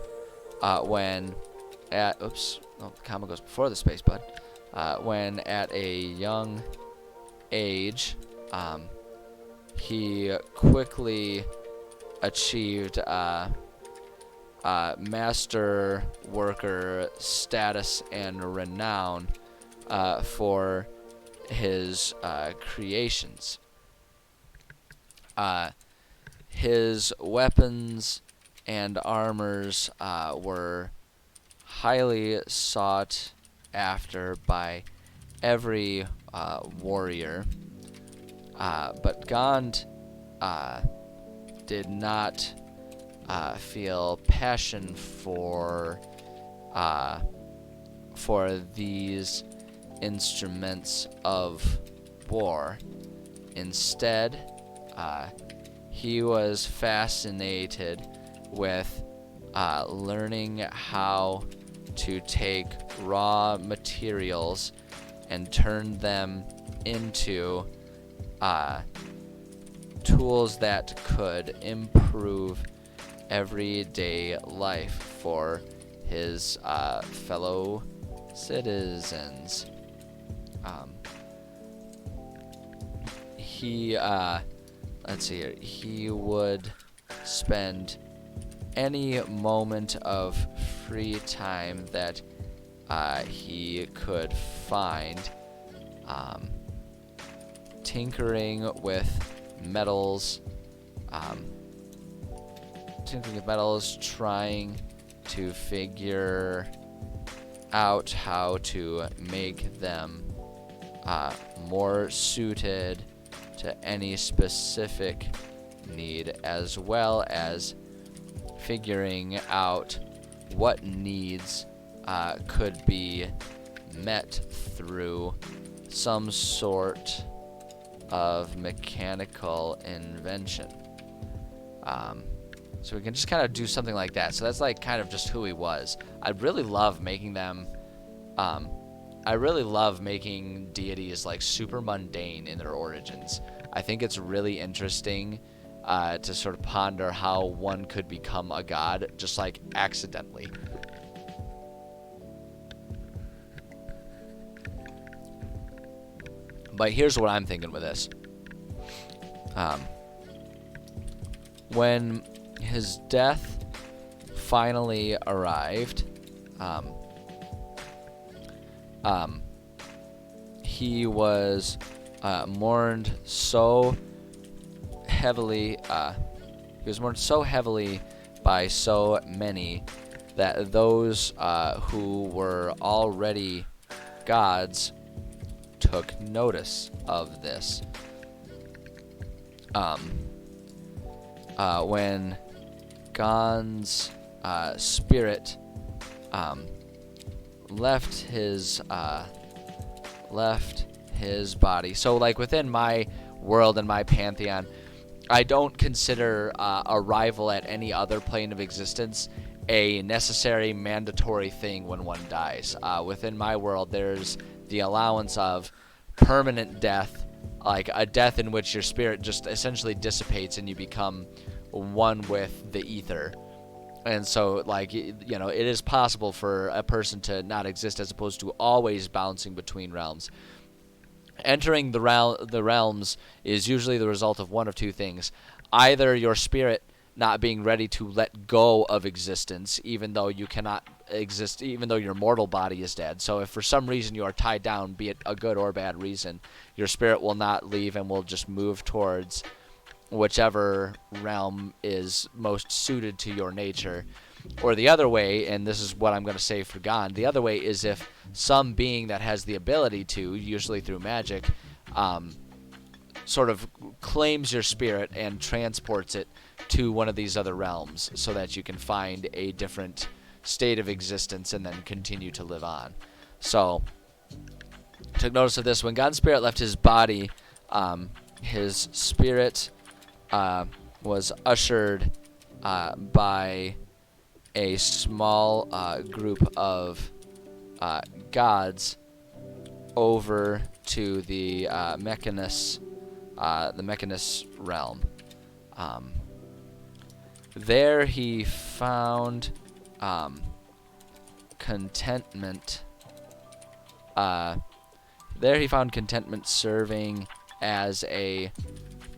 when at... Oops. No, the comma goes before the space, bud. When at a young age, he quickly achieved master worker status and renown for his creations. His weapons and armors were highly sought after by every warrior, but Gond did not feel passion for these instruments of war. Instead, he was fascinated with learning how to take raw materials and turn them into tools that could improve everyday life for his fellow citizens. Let's see here. He would spend any moment of free time that he could find tinkering with metals, trying to figure out how to make them more suited to any specific need, as well as figuring out what needs could be met through some sort of mechanical invention. So we can just kind of do something like that. So that's like kind of just who he was. I really love making them I really love making deities like super mundane in their origins. I think it's really interesting to sort of ponder how one could become a god just like accidentally. But here's what I'm thinking with this. When his death finally arrived, he was mourned so heavily. He was mourned so heavily by so many that those who were already gods took notice of this. When Gond's spirit left his body. So like within my world and my pantheon, I don't consider arrival at any other plane of existence a necessary mandatory thing when one dies. Within my world, there's the allowance of permanent death, like a death in which your spirit just essentially dissipates and you become one with the ether. And so, like, you know, it is possible for a person to not exist as opposed to always bouncing between realms. Entering the realms is usually the result of one of two things. Either your spirit not being ready to let go of existence, even though you cannot exist, even though your mortal body is dead. So if for some reason you are tied down, be it a good or bad reason, your spirit will not leave and will just move towards whichever realm is most suited to your nature. Or the other way, and this is what I'm going to say for Gond, the other way is if some being that has the ability to, usually through magic, sort of claims your spirit and transports it to one of these other realms so that you can find a different state of existence and then continue to live on. So, took notice of this. When God's spirit left his body, his spirit was ushered by a small group of gods over to the Mechanus realm. There he found contentment. There he found contentment serving as a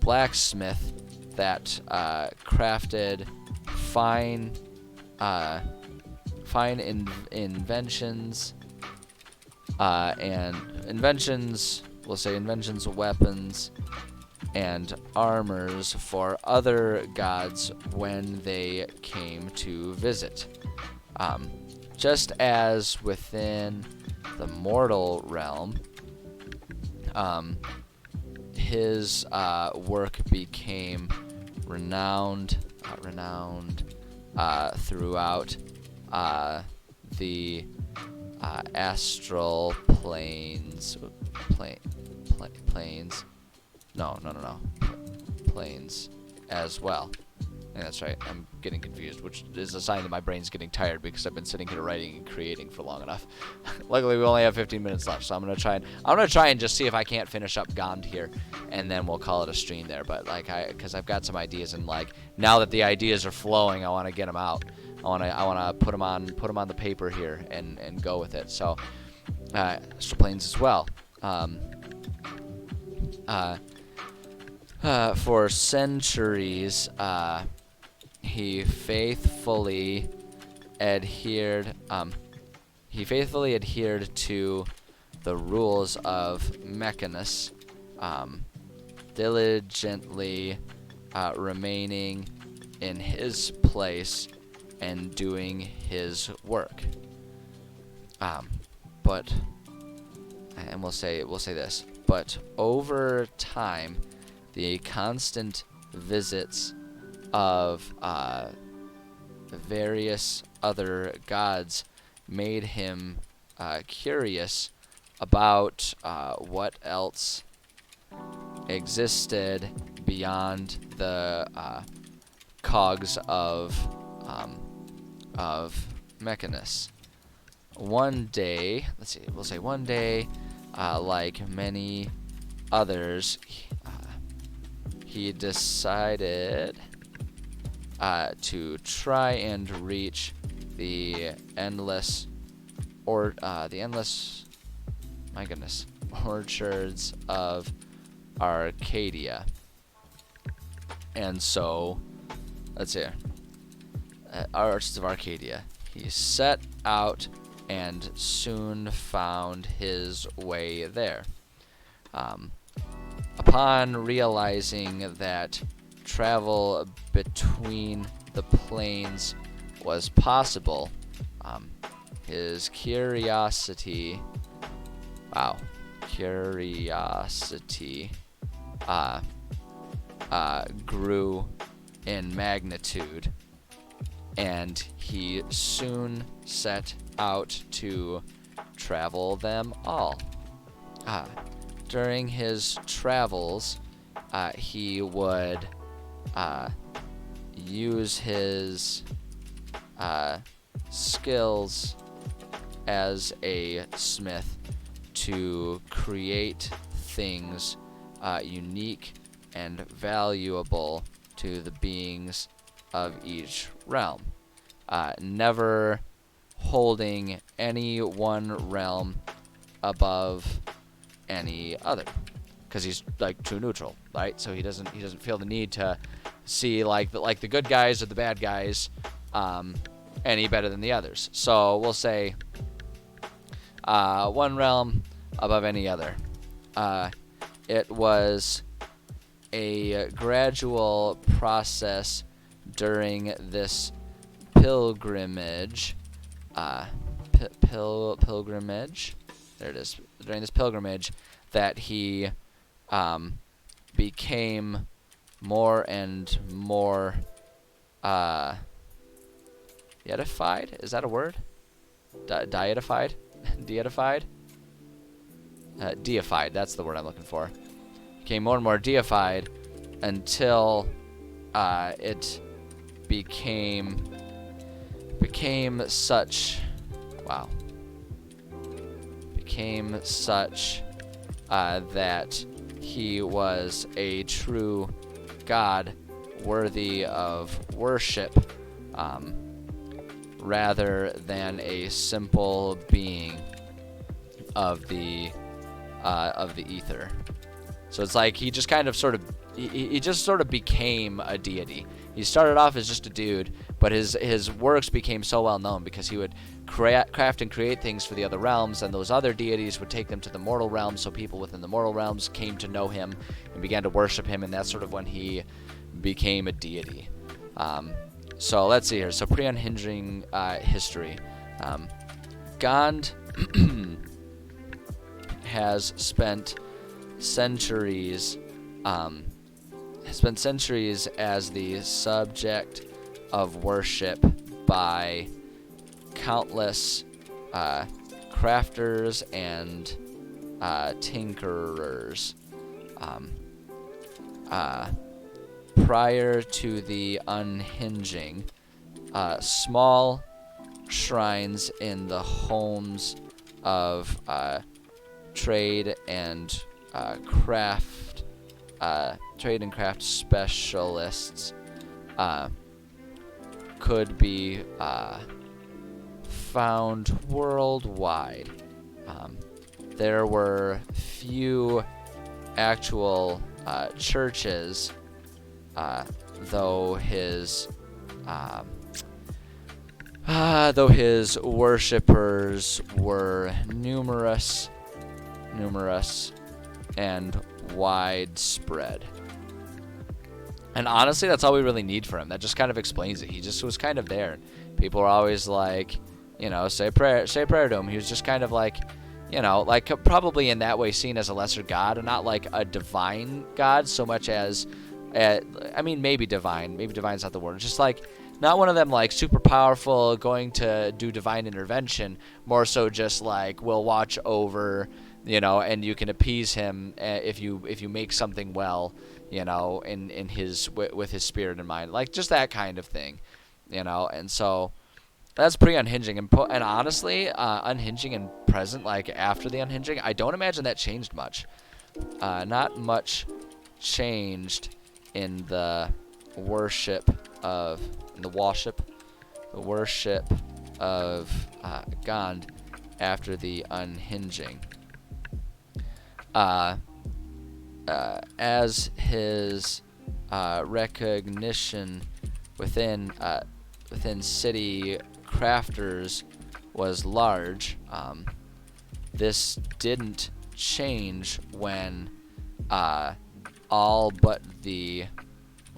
blacksmith that crafted fine inventions and inventions. We'll say inventions, weapons, and armors for other gods when they came to visit. Just as within the mortal realm, his work became renowned throughout the astral planes. Planes as well. I think that's right. I'm getting confused, which is a sign that my brain's getting tired because I've been sitting here writing and creating for long enough. Luckily, we only have 15 minutes left, so I'm gonna try and just see if I can't finish up Gond here, and then we'll call it a stream there. But because I've got some ideas, and now that the ideas are flowing, I want to get them out. I want to put them on the paper here and go with it. So, astral planes as well. For centuries, he faithfully adhered to the rules of Mechanus, diligently remaining in his place and doing his work. But we'll say this. But over time, the constant visits of various other gods made him curious about what else existed beyond the cogs of Mechanus. One day, like many others, he decided to try and reach the endless orchards of Arcadia. And so, orchards of Arcadia. He set out and soon found his way there. Upon realizing that travel between the planes was possible, his curiosity grew in magnitude, and he soon set out to travel them all. During his travels, he would use his skills as a smith to create things unique and valuable to the beings of each realm, never holding any one realm above any other, because he's true neutral, right? So he doesn't feel the need to see the good guys or the bad guys any better than the others. So we'll say one realm above any other. It was a gradual process during this pilgrimage. Pilgrimage. There it is. During this pilgrimage, that he became more and more deified. Is that a word? Deified? Deified? Deified, that's the word I'm looking for. Became more and more deified until it became such that he was a true god worthy of worship, rather than a simple being of the ether. So it's like he just kind of he just sort of became a deity. He started off as just a dude, but his works became so well known because he would craft and create things for the other realms, and those other deities would take them to the mortal realms, so people within the mortal realms came to know him and began to worship him, and that's sort of when he became a deity. So let's see here. So pre-unhinging history. Gond has spent centuries as the subject of worship by countless crafters and tinkerers. Prior to the unhinging, small shrines in the homes of trade and craft specialists could be found worldwide. There were few actual churches, though his worshippers were numerous and widespread. And honestly, that's all we really need for him. That just kind of explains it. He just was kind of there. People were always like, say a prayer to him. He was just kind of like, like probably in that way seen as a lesser god, and not like a divine god so much as, maybe divine. Maybe divine's not the word. It's just like not one of them like super powerful going to do divine intervention. More so just like will watch over, and you can appease him if you make something well, in his with his spirit in mind, like just that kind of thing, and so that's pre-unhinging, and honestly, unhinging and present, like after the unhinging, I don't imagine that changed much. Not much changed in the worship of Gond after the unhinging. As his recognition within city crafters was large, this didn't change when all but the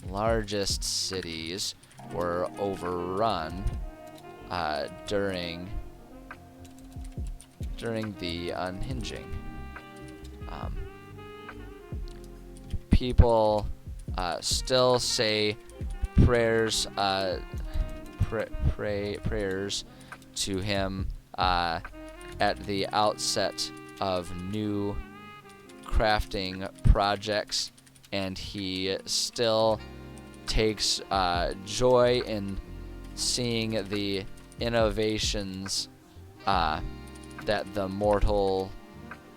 largest cities were overrun during the unhinging. People still say prayers prayers to him at the outset of new crafting projects, and he still takes joy in seeing the innovations that the mortal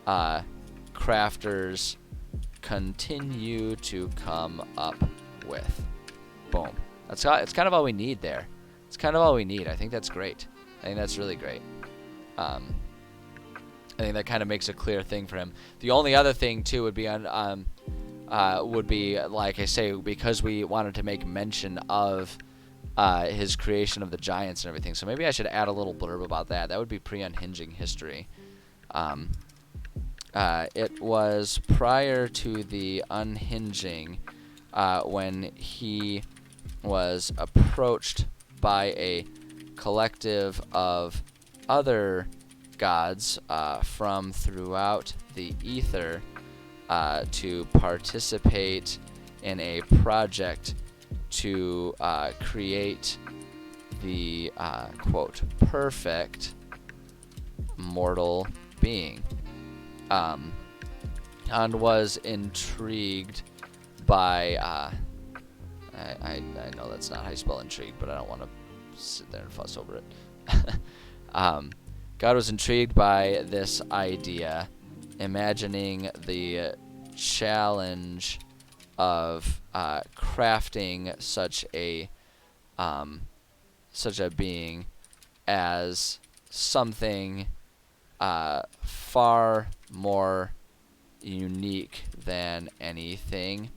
crafters continue to come up with. Boom. It's kind of all we need there. It's kind of all we need. I think that's great. I think that's really great. I think that kind of makes a clear thing for him. The only other thing too would be like I say, because we wanted to make mention of his creation of the giants and everything. So maybe I should add a little blurb about that. That would be pre-unhinging history. It was prior to the unhinging when he was approached by a collective of other gods from throughout the ether to participate in a project to create the quote perfect mortal being, and was intrigued by I know that's not how you spell intrigued, but I don't want to sit there and fuss over it. God was intrigued by this idea, imagining the challenge of crafting such a being as something far more unique than anything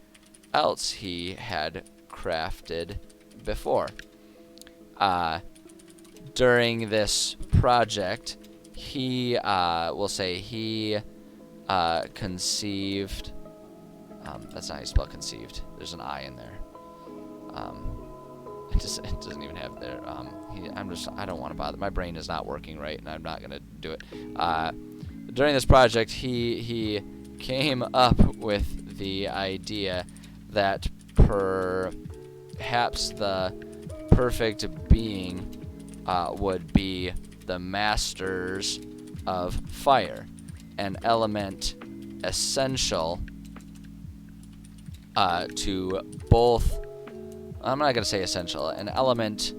else he had crafted before. During this project, he conceived. That's not how you spell conceived. There's an I in there. It doesn't even have there. I don't want to bother. My brain is not working right, and I'm not gonna do it. During this project, he came up with the idea that perhaps the perfect being would be the masters of fire, an element essential to both. I'm not going to say essential. An element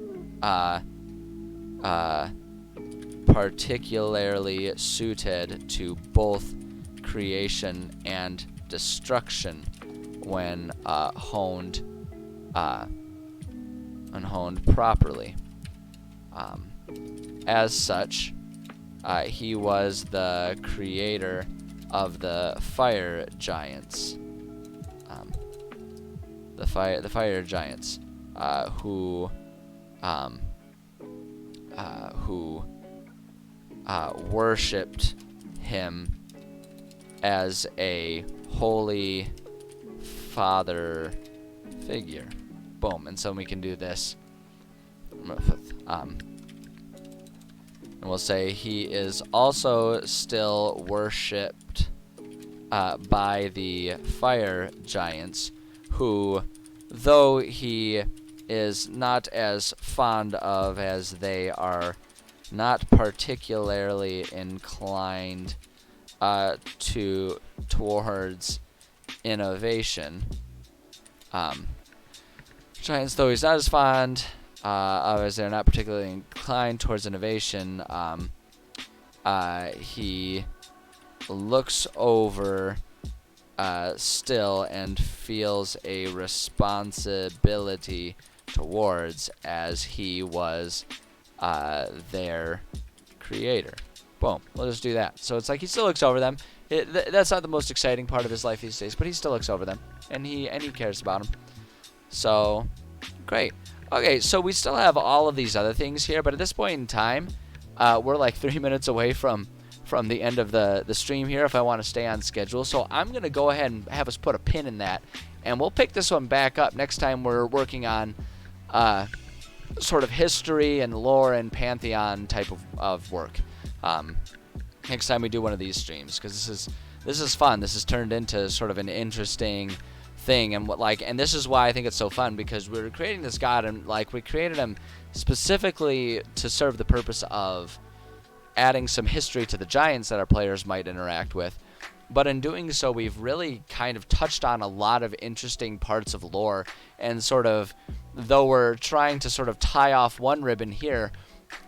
particularly suited to both creation and destruction when honed properly. As such, he was the creator of the fire giants. The fire giants, who worshipped him as a holy father figure. Boom. And so we can do this. And we'll say he is also still worshipped by the fire giants, who, though he is not as fond of as they are, not particularly inclined towards innovation. Giants, though he's not as fond of as they're not particularly inclined towards innovation, he looks over still and feels a responsibility towards, as he was their creator. Boom. We'll just do that. So it's like he still looks over them. That's not the most exciting part of his life these days, but he still looks over them, and he cares about them. So great. Okay, so we still have all of these other things here, but at this point in time, we're like 3 minutes away from the end of the stream here if I want to stay on schedule. So I'm going to go ahead and have us put a pin in that, and we'll pick this one back up next time we're working on sort of history and lore and Pantheon type of work. Next time we do one of these streams, because this is fun. This has turned into sort of an interesting thing, and this is why I think it's so fun, because we're creating this god, and like we created him specifically to serve the purpose of adding some history to the giants that our players might interact with. But in doing so, we've really kind of touched on a lot of interesting parts of lore, and sort of, though we're trying to sort of tie off one ribbon here,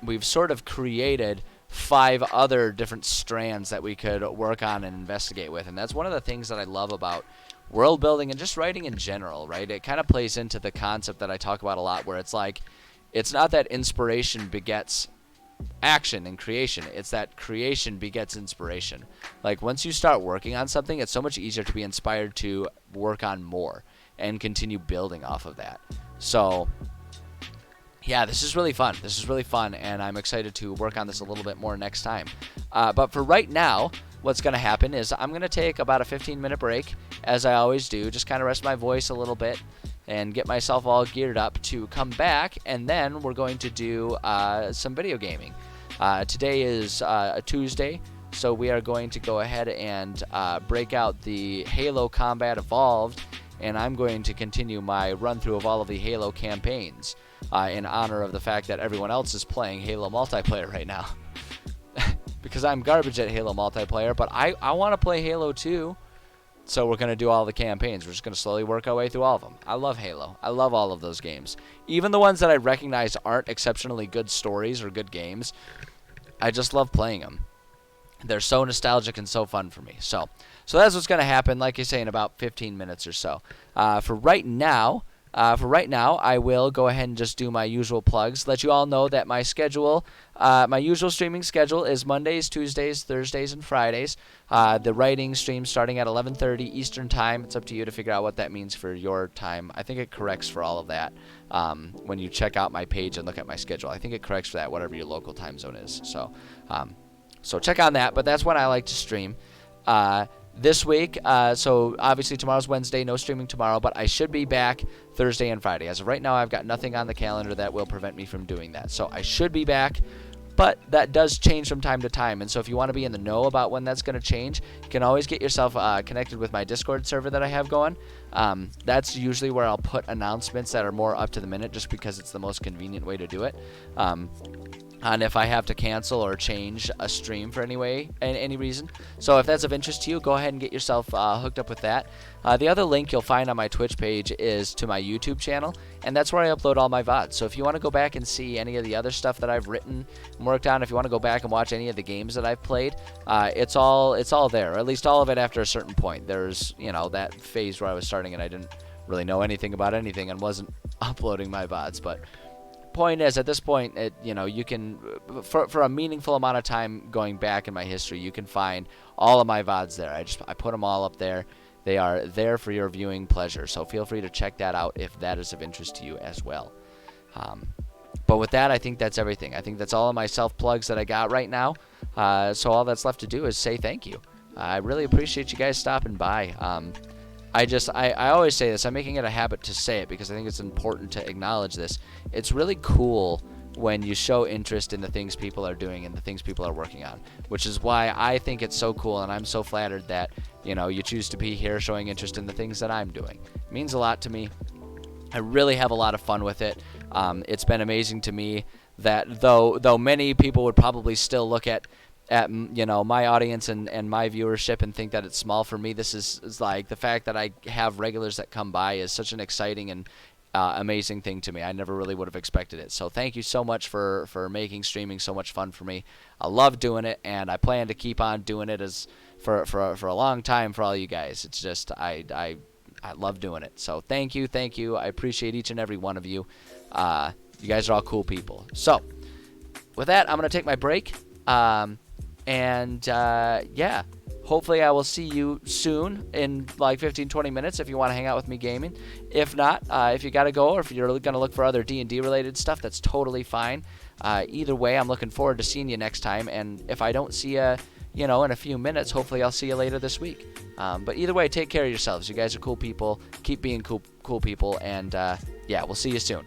we've sort of created 5 other different strands that we could work on and investigate with. And that's one of the things that I love about world building and just writing in general, right? It kind of plays into the concept that I talk about a lot, where it's like, it's not that inspiration begets action and creation, it's that creation begets inspiration. Like, once you start working on something, it's so much easier to be inspired to work on more and continue building off of that. So yeah, this is really fun. And I'm excited to work on this a little bit more next time. But for right now, what's going to happen is I'm going to take about a 15-minute break, as I always do, just kind of rest my voice a little bit and get myself all geared up to come back, and then we're going to do some video gaming. Today is a Tuesday, so we are going to go ahead and break out the Halo Combat Evolved, and I'm going to continue my run-through of all of the Halo campaigns in honor of the fact that everyone else is playing Halo multiplayer right now. Because I'm garbage at Halo multiplayer, but I want to play Halo 2, so we're going to do all the campaigns. We're just going to slowly work our way through all of them. I love Halo. I love all of those games. Even the ones that I recognize aren't exceptionally good stories or good games, I just love playing them. They're so nostalgic and so fun for me. So that's what's going to happen, like I say, in about 15 minutes or so. For right now, I will go ahead and just do my usual plugs. Let you all know that my schedule, my usual streaming schedule is Mondays, Tuesdays, Thursdays, and Fridays. The writing stream starting at 11:30 Eastern Time. It's up to you to figure out what that means for your time. I think it corrects for all of that when you check out my page and look at my schedule. I think it corrects for that, whatever your local time zone is. So check on that, but that's when I like to stream. This week, so obviously tomorrow's Wednesday, no streaming tomorrow, but I should be back Thursday and Friday. As of right now, I've got nothing on the calendar that will prevent me from doing that. So I should be back, but that does change from time to time. And so if you want to be in the know about when that's going to change, you can always get yourself connected with my Discord server that I have going. That's usually where I'll put announcements that are more up to the minute, just because it's the most convenient way to do it. And if I have to cancel or change a stream for any reason. So if that's of interest to you, go ahead and get yourself hooked up with that. The other link you'll find on my Twitch page is to my YouTube channel, and that's where I upload all my VODs. So if you want to go back and see any of the other stuff that I've written and worked on, if you want to go back and watch any of the games that I've played, it's all there, or at least all of it after a certain point. There's, that phase where I was starting and I didn't really know anything about anything and wasn't uploading my VODs, but point is, at this point, you can, for a meaningful amount of time going back in my history, you can find all of my VODs there. I put them all up there. They are there for your viewing pleasure, so feel free to check that out if that is of interest to you as well. But with that, I think that's everything. I think that's all of my self-plugs that I got right now. So all that's left to do is say thank you. I really appreciate you guys stopping by. I always say this. I'm making it a habit to say it because I think it's important to acknowledge this. It's really cool when you show interest in the things people are doing and the things people are working on, which is why I think it's so cool, and I'm so flattered that, you choose to be here showing interest in the things that I'm doing. It means a lot to me. I really have a lot of fun with it. It's been amazing to me that though many people would probably still look at my audience and my viewership and think that it's small, for me this is like the fact that I have regulars that come by is such an exciting and amazing thing to me. I never really would have expected it. So thank you so much for making streaming so much fun for me. I love doing it, and I plan to keep on doing it for a long time for all you guys. It's just I love doing it. So thank you. I appreciate each and every one of you. You guys are all cool people. So with that, I'm gonna take my break. Hopefully I will see you soon in like 15-20 minutes if you want to hang out with me gaming. If not, if you got to go, or if you're going to look for other D&D related stuff, that's totally fine. Either way, I'm looking forward to seeing you next time. And if I don't see you, in a few minutes, hopefully I'll see you later this week. But either way, take care of yourselves. You guys are cool people. Keep being cool people. And we'll see you soon.